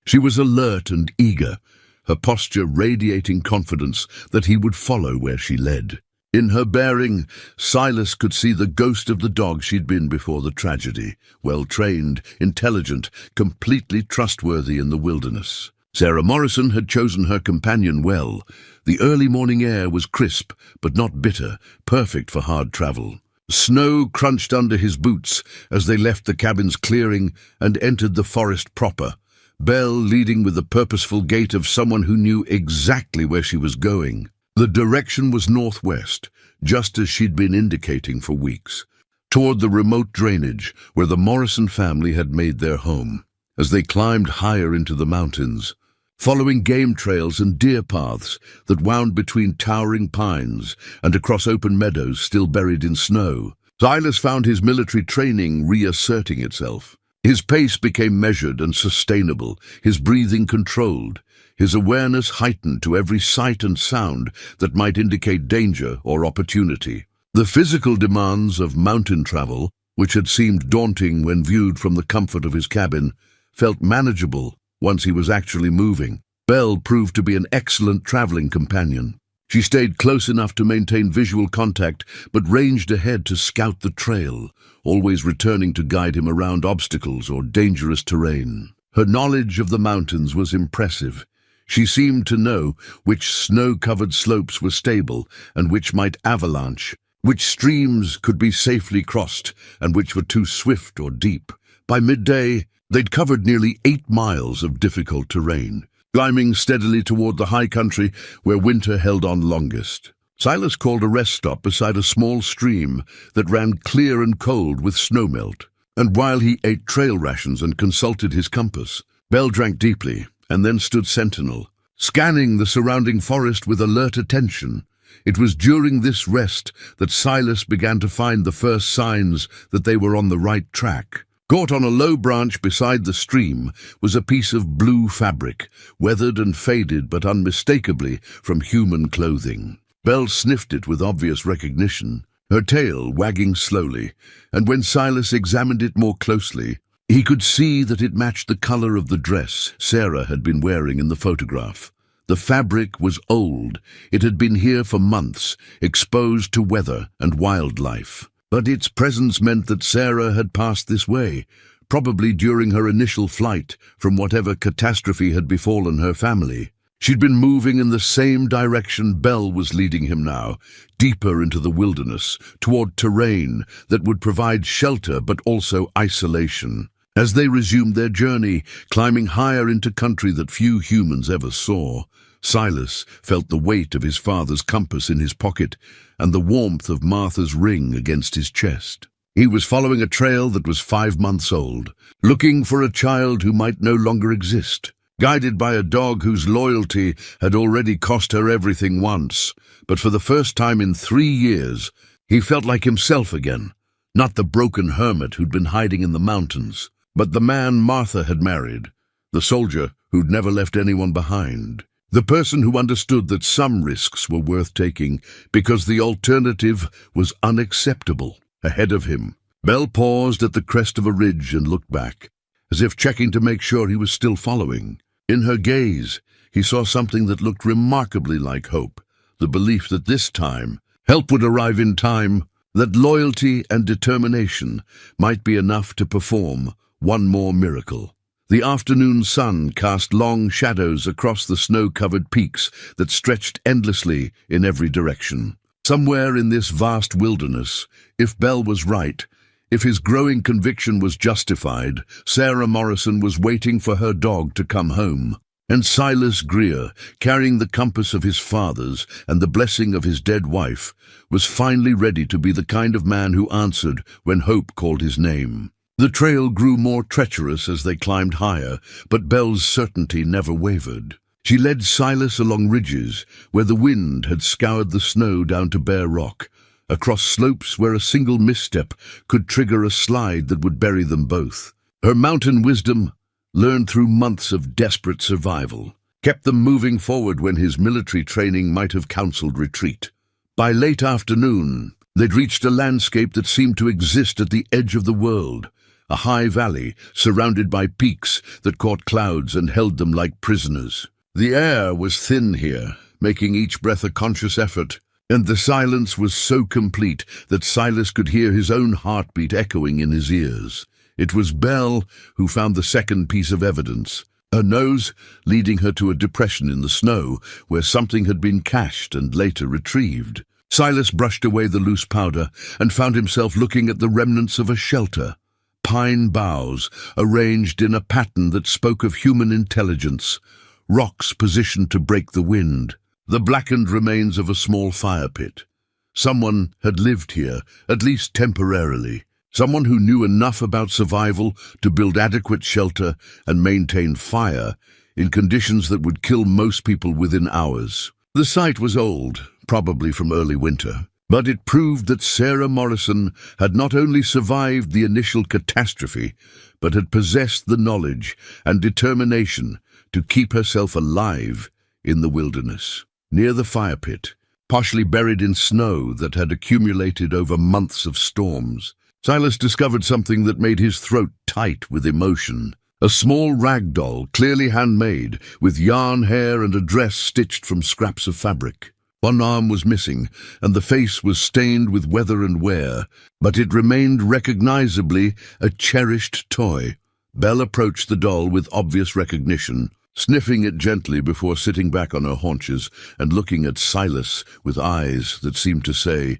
She was alert and eager, her posture radiating confidence that he would follow where she led. In her bearing, Silas could see the ghost of the dog she'd been before the tragedy, well-trained, intelligent, completely trustworthy in the wilderness. Sarah Morrison had chosen her companion well. The early morning air was crisp, but not bitter, perfect for hard travel. Snow crunched under his boots as they left the cabin's clearing and entered the forest proper, Belle leading with the purposeful gait of someone who knew exactly where she was going. The direction was northwest, just as she'd been indicating for weeks, toward the remote drainage where the Morrison family had made their home. As they climbed higher into the mountains, following game trails and deer paths that wound between towering pines and across open meadows still buried in snow, Silas found his military training reasserting itself. His pace became measured and sustainable, his breathing controlled, his awareness heightened to every sight and sound that might indicate danger or opportunity. The physical demands of mountain travel, which had seemed daunting when viewed from the comfort of his cabin, felt manageable once he was actually moving. Belle proved to be an excellent traveling companion. She stayed close enough to maintain visual contact, but ranged ahead to scout the trail, always returning to guide him around obstacles or dangerous terrain. Her knowledge of the mountains was impressive. She seemed to know which snow-covered slopes were stable and which might avalanche, which streams could be safely crossed and which were too swift or deep. By midday, they'd covered nearly 8 miles of difficult terrain, climbing steadily toward the high country where winter held on longest. Silas called a rest stop beside a small stream that ran clear and cold with snowmelt, and while he ate trail rations and consulted his compass, Belle drank deeply and then stood sentinel, scanning the surrounding forest with alert attention. It was during this rest that Silas began to find the first signs that they were on the right track. Caught on a low branch beside the stream was a piece of blue fabric, weathered and faded but unmistakably from human clothing. Belle sniffed it with obvious recognition, her tail wagging slowly, and when Silas examined it more closely, he could see that it matched the color of the dress Sarah had been wearing in the photograph. The fabric was old. It had been here for months, exposed to weather and wildlife. But its presence meant that Sarah had passed this way, probably during her initial flight from whatever catastrophe had befallen her family. She'd been moving in the same direction Belle was leading him now, deeper into the wilderness, toward terrain that would provide shelter but also isolation. As they resumed their journey, climbing higher into country that few humans ever saw, Silas felt the weight of his father's compass in his pocket and the warmth of Martha's ring against his chest. He was following a trail that was 5 months old, looking for a child who might no longer exist, guided by a dog whose loyalty had already cost her everything once. But for the first time in 3 years, he felt like himself again, not the broken hermit who'd been hiding in the mountains, but the man Martha had married, the soldier who'd never left anyone behind. The person who understood that some risks were worth taking because the alternative was unacceptable. Ahead of him, Belle paused at the crest of a ridge and looked back, as if checking to make sure he was still following. In her gaze, he saw something that looked remarkably like hope, the belief that this time, help would arrive in time, that loyalty and determination might be enough to perform one more miracle. The afternoon sun cast long shadows across the snow-covered peaks that stretched endlessly in every direction. Somewhere in this vast wilderness, if Belle was right, if his growing conviction was justified, Sarah Morrison was waiting for her dog to come home. And Silas Greer, carrying the compass of his fathers and the blessing of his dead wife, was finally ready to be the kind of man who answered when hope called his name. The trail grew more treacherous as they climbed higher, but Belle's certainty never wavered. She led Silas along ridges where the wind had scoured the snow down to bare rock, across slopes where a single misstep could trigger a slide that would bury them both. Her mountain wisdom, learned through months of desperate survival, kept them moving forward when his military training might have counseled retreat. By late afternoon, they'd reached a landscape that seemed to exist at the edge of the world, a high valley surrounded by peaks that caught clouds and held them like prisoners. The air was thin here, making each breath a conscious effort, and the silence was so complete that Silas could hear his own heartbeat echoing in his ears. It was Belle who found the second piece of evidence, her nose leading her to a depression in the snow where something had been cached and later retrieved. Silas brushed away the loose powder and found himself looking at the remnants of a shelter. Pine boughs arranged in a pattern that spoke of human intelligence, rocks positioned to break the wind, the blackened remains of a small fire pit. Someone had lived here, at least temporarily, someone who knew enough about survival to build adequate shelter and maintain fire in conditions that would kill most people within hours. The site was old, probably from early winter, but it proved that Sarah Morrison had not only survived the initial catastrophe, but had possessed the knowledge and determination to keep herself alive in the wilderness. Near the fire pit, partially buried in snow that had accumulated over months of storms, Silas discovered something that made his throat tight with emotion. A small rag doll, clearly handmade, with yarn hair and a dress stitched from scraps of fabric. One arm was missing, and the face was stained with weather and wear, but it remained recognizably a cherished toy. Belle approached the doll with obvious recognition, sniffing it gently before sitting back on her haunches and looking at Silas with eyes that seemed to say,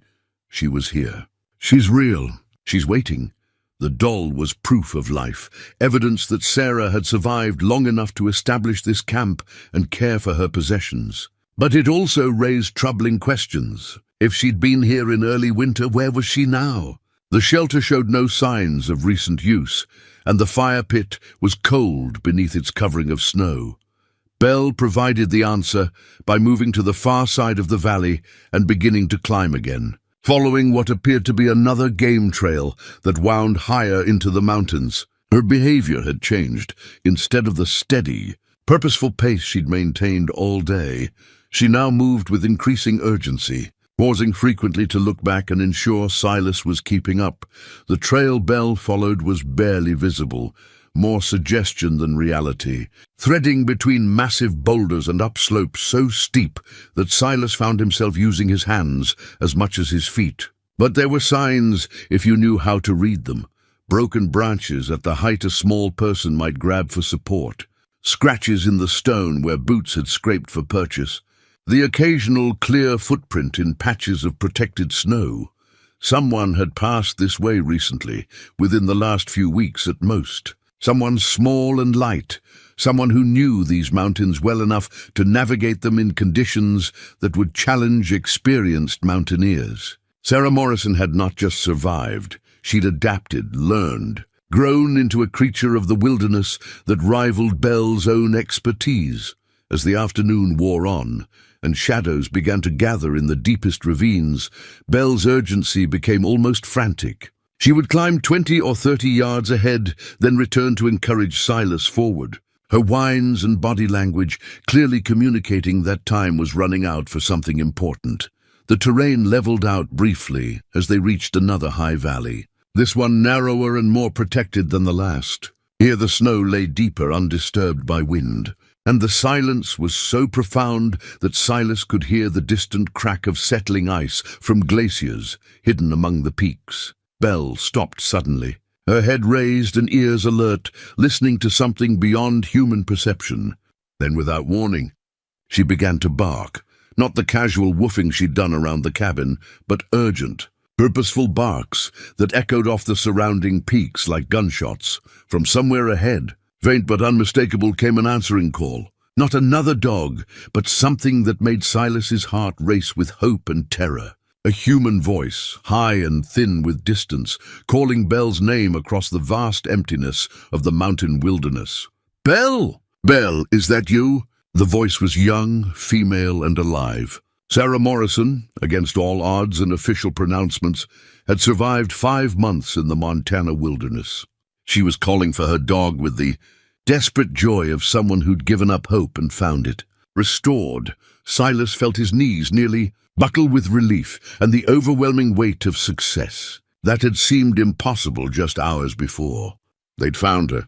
"She was here. She's real. She's waiting." The doll was proof of life, evidence that Sarah had survived long enough to establish this camp and care for her possessions. But it also raised troubling questions. If she'd been here in early winter, where was she now? The shelter showed no signs of recent use, and the fire pit was cold beneath its covering of snow. Belle provided the answer by moving to the far side of the valley and beginning to climb again, following what appeared to be another game trail that wound higher into the mountains. Her behavior had changed. Instead of the steady, purposeful pace she'd maintained all day, she now moved with increasing urgency, pausing frequently to look back and ensure Silas was keeping up. The trail Belle followed was barely visible, more suggestion than reality, threading between massive boulders and upslopes so steep that Silas found himself using his hands as much as his feet. But there were signs if you knew how to read them. Broken branches at the height a small person might grab for support, scratches in the stone where boots had scraped for purchase, the occasional clear footprint in patches of protected snow. Someone had passed this way recently, within the last few weeks at most. Someone small and light, someone who knew these mountains well enough to navigate them in conditions that would challenge experienced mountaineers. Sarah Morrison had not just survived, she'd adapted, learned, grown into a creature of the wilderness that rivaled Belle's own expertise. As the afternoon wore on, and shadows began to gather in the deepest ravines, Belle's urgency became almost frantic. She would climb 20 or 30 yards ahead, then return to encourage Silas forward, her whines and body language clearly communicating that time was running out for something important. The terrain leveled out briefly as they reached another high valley, this one narrower and more protected than the last. Here the snow lay deeper, undisturbed by wind, and the silence was so profound that Silas could hear the distant crack of settling ice from glaciers hidden among the peaks. Belle stopped suddenly, her head raised and ears alert, listening to something beyond human perception. Then, without warning, she began to bark, not the casual woofing she'd done around the cabin, but urgent, purposeful barks that echoed off the surrounding peaks like gunshots. From somewhere ahead, faint but unmistakable, came an answering call. Not another dog, but something that made Silas's heart race with hope and terror. A human voice, high and thin with distance, calling Belle's name across the vast emptiness of the mountain wilderness. "Belle! Belle, is that you?" The voice was young, female, and alive. Sarah Morrison, against all odds and official pronouncements, had survived 5 months in the Montana wilderness. She was calling for her dog with the desperate joy of someone who'd given up hope and found it. Restored, Silas felt his knees nearly buckle with relief and the overwhelming weight of success that had seemed impossible just hours before. They'd found her.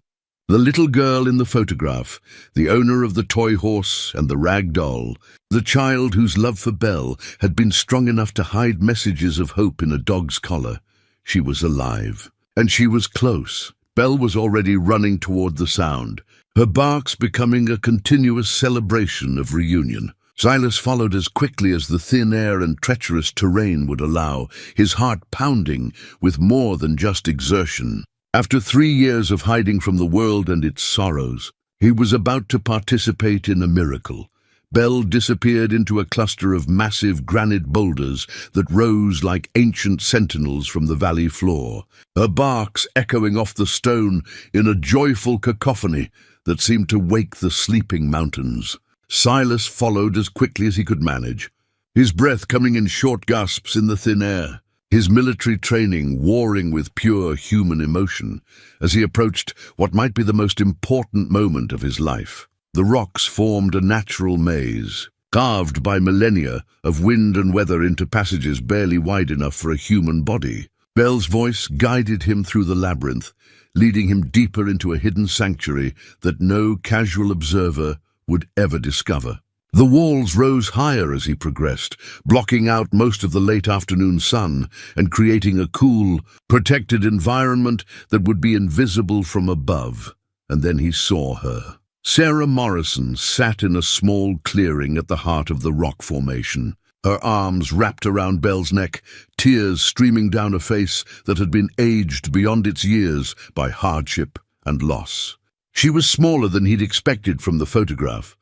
The little girl in the photograph, the owner of the toy horse and the rag doll, the child whose love for Belle had been strong enough to hide messages of hope in a dog's collar. She was alive, and she was close. Belle was already running toward the sound, her barks becoming a continuous celebration of reunion. Silas followed as quickly as the thin air and treacherous terrain would allow, his heart pounding with more than just exertion. After 3 years of hiding from the world and its sorrows, he was about to participate in a miracle. Belle disappeared into a cluster of massive granite boulders that rose like ancient sentinels from the valley floor, her barks echoing off the stone in a joyful cacophony that seemed to wake the sleeping mountains. Silas followed as quickly as he could manage, his breath coming in short gasps in the thin air, his military training warring with pure human emotion as he approached what might be the most important moment of his life. The rocks formed a natural maze, carved by millennia of wind and weather into passages barely wide enough for a human body. Belle's voice guided him through the labyrinth, leading him deeper into a hidden sanctuary that no casual observer would ever discover. The walls rose higher as he progressed, blocking out most of the late afternoon sun and creating a cool, protected environment that would be invisible from above. And then he saw her. Sarah Morrison sat in a small clearing at the heart of the rock formation, her arms wrapped around Belle's neck, tears streaming down a face that had been aged beyond its years by hardship and loss. She was smaller than he'd expected from the photograph,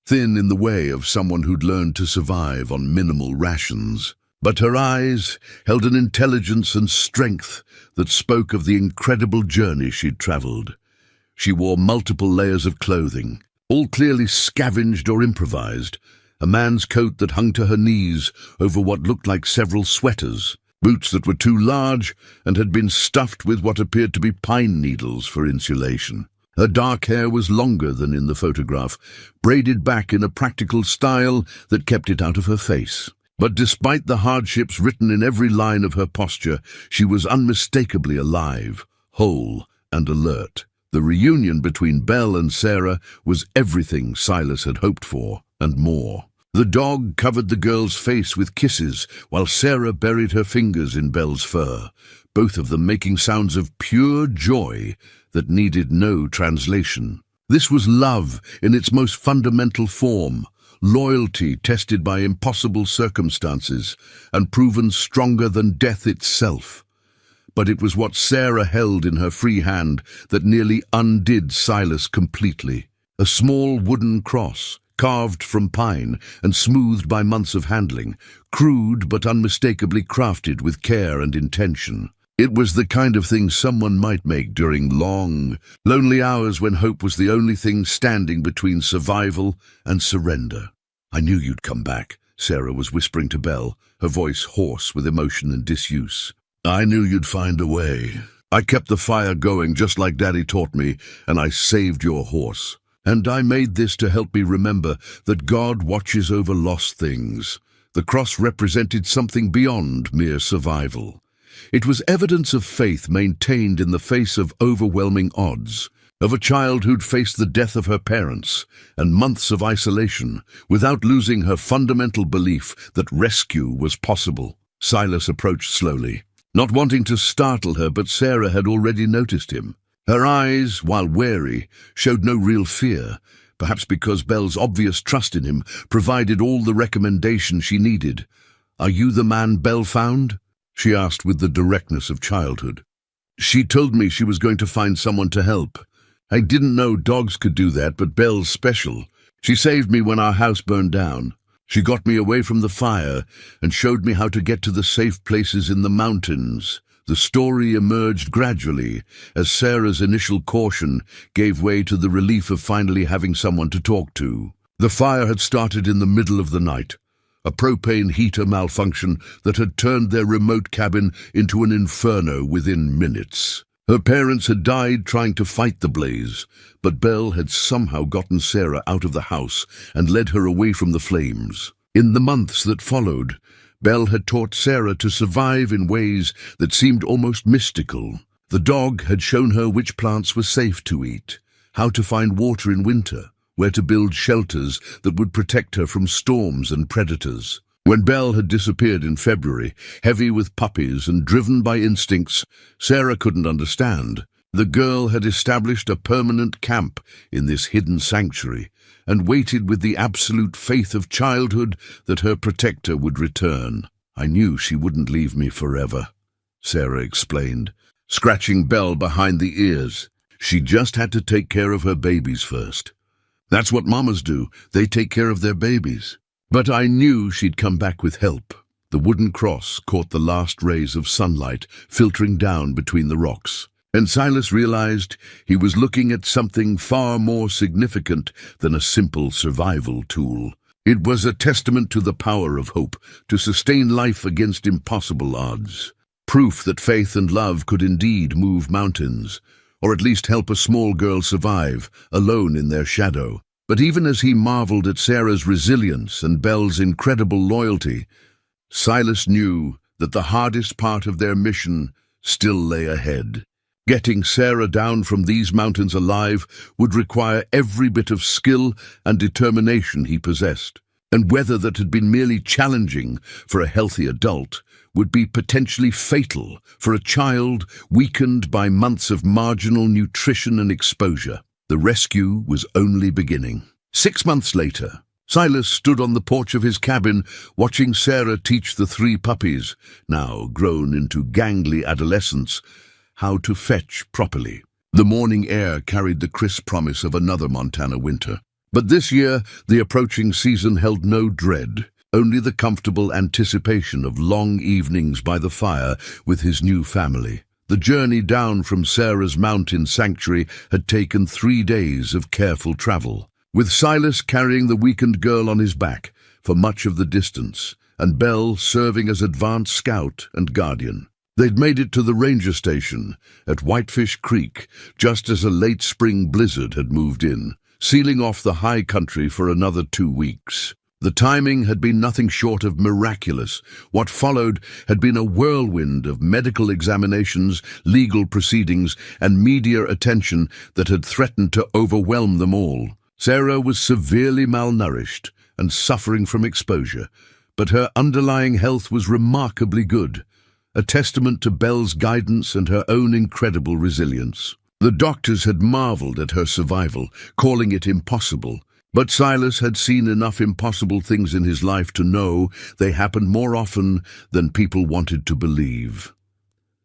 thin in the way of someone who'd learned to survive on minimal rations. But her eyes held an intelligence and strength that spoke of the incredible journey she'd traveled. She wore multiple layers of clothing, all clearly scavenged or improvised, a man's coat that hung to her knees over what looked like several sweaters, boots that were too large and had been stuffed with what appeared to be pine needles for insulation. Her dark hair was longer than in the photograph, braided back in a practical style that kept it out of her face. But despite the hardships written in every line of her posture, she was unmistakably alive, whole, and alert. The reunion between Belle and Sarah was everything Silas had hoped for, and more. The dog covered the girl's face with kisses, while Sarah buried her fingers in Belle's fur, both of them making sounds of pure joy that needed no translation. This was love in its most fundamental form, loyalty tested by impossible circumstances and proven stronger than death itself. But it was what Sarah held in her free hand that nearly undid Silas completely. A small wooden cross, carved from pine and smoothed by months of handling, crude but unmistakably crafted with care and intention. It was the kind of thing someone might make during long, lonely hours when hope was the only thing standing between survival and surrender. "I knew you'd come back," Sarah was whispering to Belle, her voice hoarse with emotion and disuse. "I knew you'd find a way. I kept the fire going just like Daddy taught me, and I saved your horse. And I made this to help me remember that God watches over lost things." The cross represented something beyond mere survival. It was evidence of faith maintained in the face of overwhelming odds, of a child who'd faced the death of her parents and months of isolation without losing her fundamental belief that rescue was possible. Silas approached slowly, not wanting to startle her, but Sarah had already noticed him. Her eyes, while wary, showed no real fear, perhaps because Belle's obvious trust in him provided all the recommendation she needed. "Are you the man Belle found?" she asked with the directness of childhood. "She told me she was going to find someone to help. I didn't know dogs could do that, but Belle's special. She saved me when our house burned down. She got me away from the fire and showed me how to get to the safe places in the mountains." The story emerged gradually as Sarah's initial caution gave way to the relief of finally having someone to talk to. The fire had started in the middle of the night, a propane heater malfunction that had turned their remote cabin into an inferno within minutes. Her parents had died trying to fight the blaze, but Belle had somehow gotten Sarah out of the house and led her away from the flames. In the months that followed, Belle had taught Sarah to survive in ways that seemed almost mystical. The dog had shown her which plants were safe to eat, how to find water in winter, where to build shelters that would protect her from storms and predators. When Belle had disappeared in February, heavy with puppies and driven by instincts Sarah couldn't understand, the girl had established a permanent camp in this hidden sanctuary and waited with the absolute faith of childhood that her protector would return. "I knew she wouldn't leave me forever," Sarah explained, scratching Belle behind the ears. "She just had to take care of her babies first. That's what mamas do, they take care of their babies. But I knew she'd come back with help." The wooden cross caught the last rays of sunlight filtering down between the rocks, and Silas realized he was looking at something far more significant than a simple survival tool. It was a testament to the power of hope to sustain life against impossible odds. Proof that faith and love could indeed move mountains, or at least help a small girl survive, alone in their shadow. But even as he marveled at Sarah's resilience and Belle's incredible loyalty, Silas knew that the hardest part of their mission still lay ahead. Getting Sarah down from these mountains alive would require every bit of skill and determination he possessed, and weather that had been merely challenging for a healthy adult would be potentially fatal for a child weakened by months of marginal nutrition and exposure. The rescue was only beginning. 6 months later, Silas stood on the porch of his cabin watching Sarah teach the 3 puppies, now grown into gangly adolescents, how to fetch properly. The morning air carried the crisp promise of another Montana winter. But this year, the approaching season held no dread, only the comfortable anticipation of long evenings by the fire with his new family. The journey down from Sarah's mountain sanctuary had taken 3 days of careful travel, with Silas carrying the weakened girl on his back for much of the distance, and Belle serving as advance scout and guardian. They'd made it to the ranger station at Whitefish Creek just as a late spring blizzard had moved in, sealing off the high country for another 2 weeks. The timing had been nothing short of miraculous. What followed had been a whirlwind of medical examinations, legal proceedings, and media attention that had threatened to overwhelm them all. Sarah was severely malnourished and suffering from exposure, but her underlying health was remarkably good, a testament to Belle's guidance and her own incredible resilience. The doctors had marveled at her survival, calling it impossible, but Silas had seen enough impossible things in his life to know they happened more often than people wanted to believe.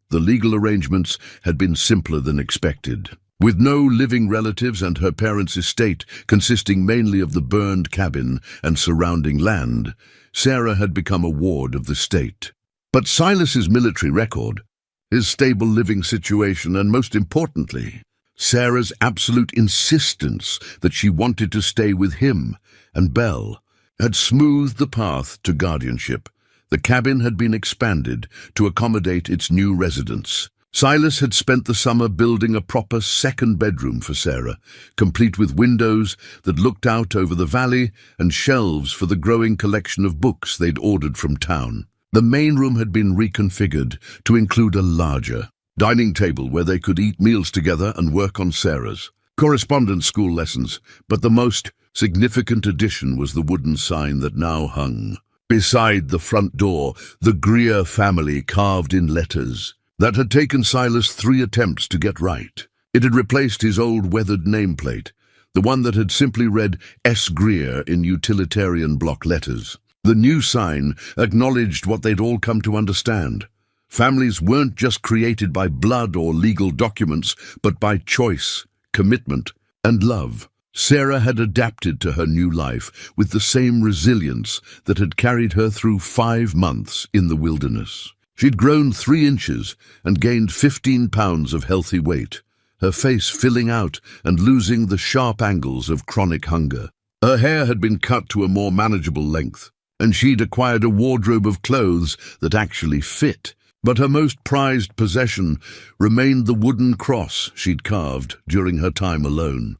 The legal arrangements had been simpler than expected. With no living relatives and her parents' estate consisting mainly of the burned cabin and surrounding land, Sarah had become a ward of the state. But Silas's military record, his stable living situation, and most importantly, Sarah's absolute insistence that she wanted to stay with him and Belle, had smoothed the path to guardianship. The cabin had been expanded to accommodate its new residents. Silas had spent the summer building a proper second bedroom for Sarah, complete with windows that looked out over the valley and shelves for the growing collection of books they'd ordered from town. The main room had been reconfigured to include a larger dining table where they could eat meals together and work on Sarah's correspondence school lessons, but the most significant addition was the wooden sign that now hung beside the front door, the Greer family carved in letters that had taken Silas 3 attempts to get right. It had replaced his old weathered nameplate, the one that had simply read S. Greer in utilitarian block letters. The new sign acknowledged what they'd all come to understand. Families weren't just created by blood or legal documents, but by choice, commitment, and love. Sarah had adapted to her new life with the same resilience that had carried her through 5 months in the wilderness. She'd grown 3 inches and gained 15 pounds of healthy weight, her face filling out and losing the sharp angles of chronic hunger. Her hair had been cut to a more manageable length, and she'd acquired a wardrobe of clothes that actually fit. But her most prized possession remained the wooden cross she'd carved during her time alone.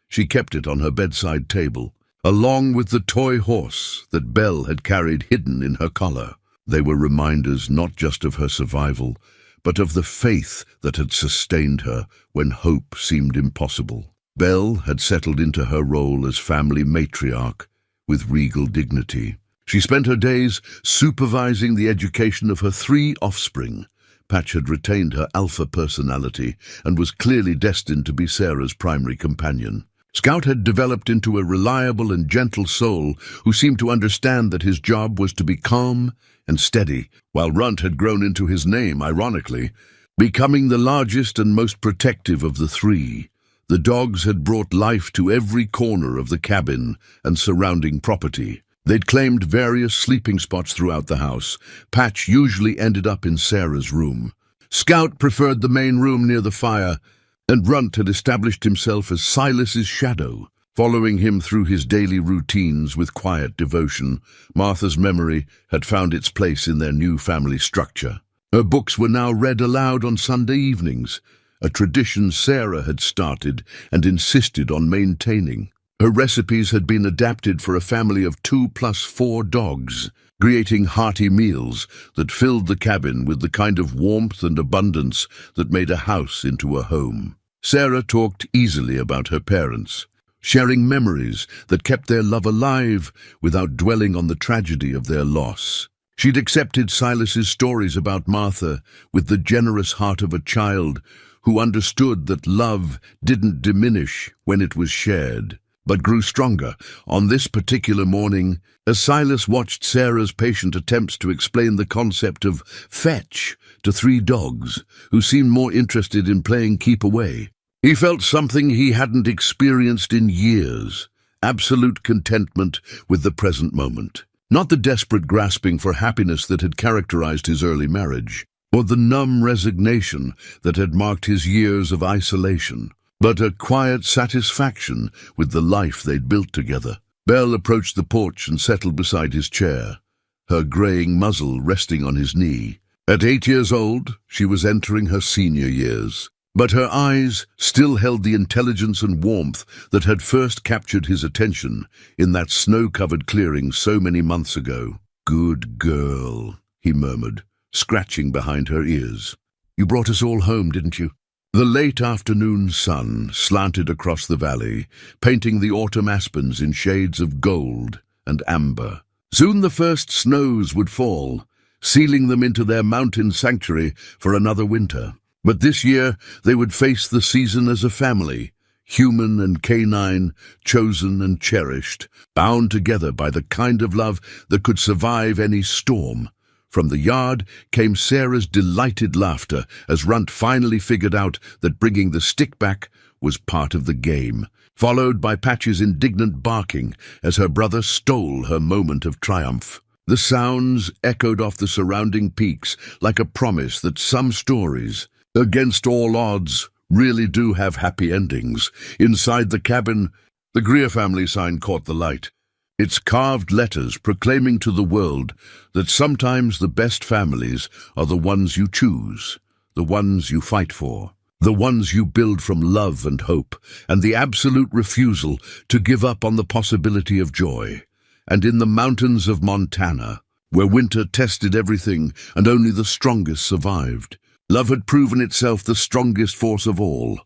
She kept it on her bedside table, along with the toy horse that Belle had carried hidden in her collar. They were reminders not just of her survival, but of the faith that had sustained her when hope seemed impossible. Belle had settled into her role as family matriarch with regal dignity. She spent her days supervising the education of her 3 offspring. Patch had retained her alpha personality and was clearly destined to be Sarah's primary companion. Scout had developed into a reliable and gentle soul who seemed to understand that his job was to be calm and steady, while Runt had grown into his name, ironically, becoming the largest and most protective of the 3. The dogs had brought life to every corner of the cabin and surrounding property. They'd claimed various sleeping spots throughout the house. Patch usually ended up in Sarah's room. Scout preferred the main room near the fire, and Runt had established himself as Silas's shadow, following him through his daily routines with quiet devotion. Martha's memory had found its place in their new family structure. Her books were now read aloud on Sunday evenings, a tradition Sarah had started and insisted on maintaining. Her recipes had been adapted for a family of 2+4 dogs, creating hearty meals that filled the cabin with the kind of warmth and abundance that made a house into a home. Sarah talked easily about her parents, sharing memories that kept their love alive without dwelling on the tragedy of their loss. She'd accepted Silas's stories about Martha with the generous heart of a child who understood that love didn't diminish when it was shared, but grew stronger. On this particular morning, as Silas watched Sarah's patient attempts to explain the concept of fetch to 3 dogs who seemed more interested in playing keep away, he felt something he hadn't experienced in years: absolute contentment with the present moment. Not the desperate grasping for happiness that had characterized his early marriage, or the numb resignation that had marked his years of isolation, but a quiet satisfaction with the life they'd built together. Belle approached the porch and settled beside his chair, her graying muzzle resting on his knee. At 8 years old, she was entering her senior years, but her eyes still held the intelligence and warmth that had first captured his attention in that snow-covered clearing so many months ago. "Good girl," he murmured, scratching behind her ears. "You brought us all home, didn't you?" The late afternoon sun slanted across the valley, painting the autumn aspens in shades of gold and amber. Soon the first snows would fall, sealing them into their mountain sanctuary for another winter. But this year they would face the season as a family, human and canine, chosen and cherished, bound together by the kind of love that could survive any storm. From the yard came Sarah's delighted laughter as Runt finally figured out that bringing the stick back was part of the game, followed by Patch's indignant barking as her brother stole her moment of triumph. The sounds echoed off the surrounding peaks like a promise that some stories, against all odds, really do have happy endings. Inside the cabin, the Greer family sign caught the light, its carved letters proclaiming to the world that sometimes the best families are the ones you choose, the ones you fight for, the ones you build from love and hope, and the absolute refusal to give up on the possibility of joy. And in the mountains of Montana, where winter tested everything and only the strongest survived, love had proven itself the strongest force of all.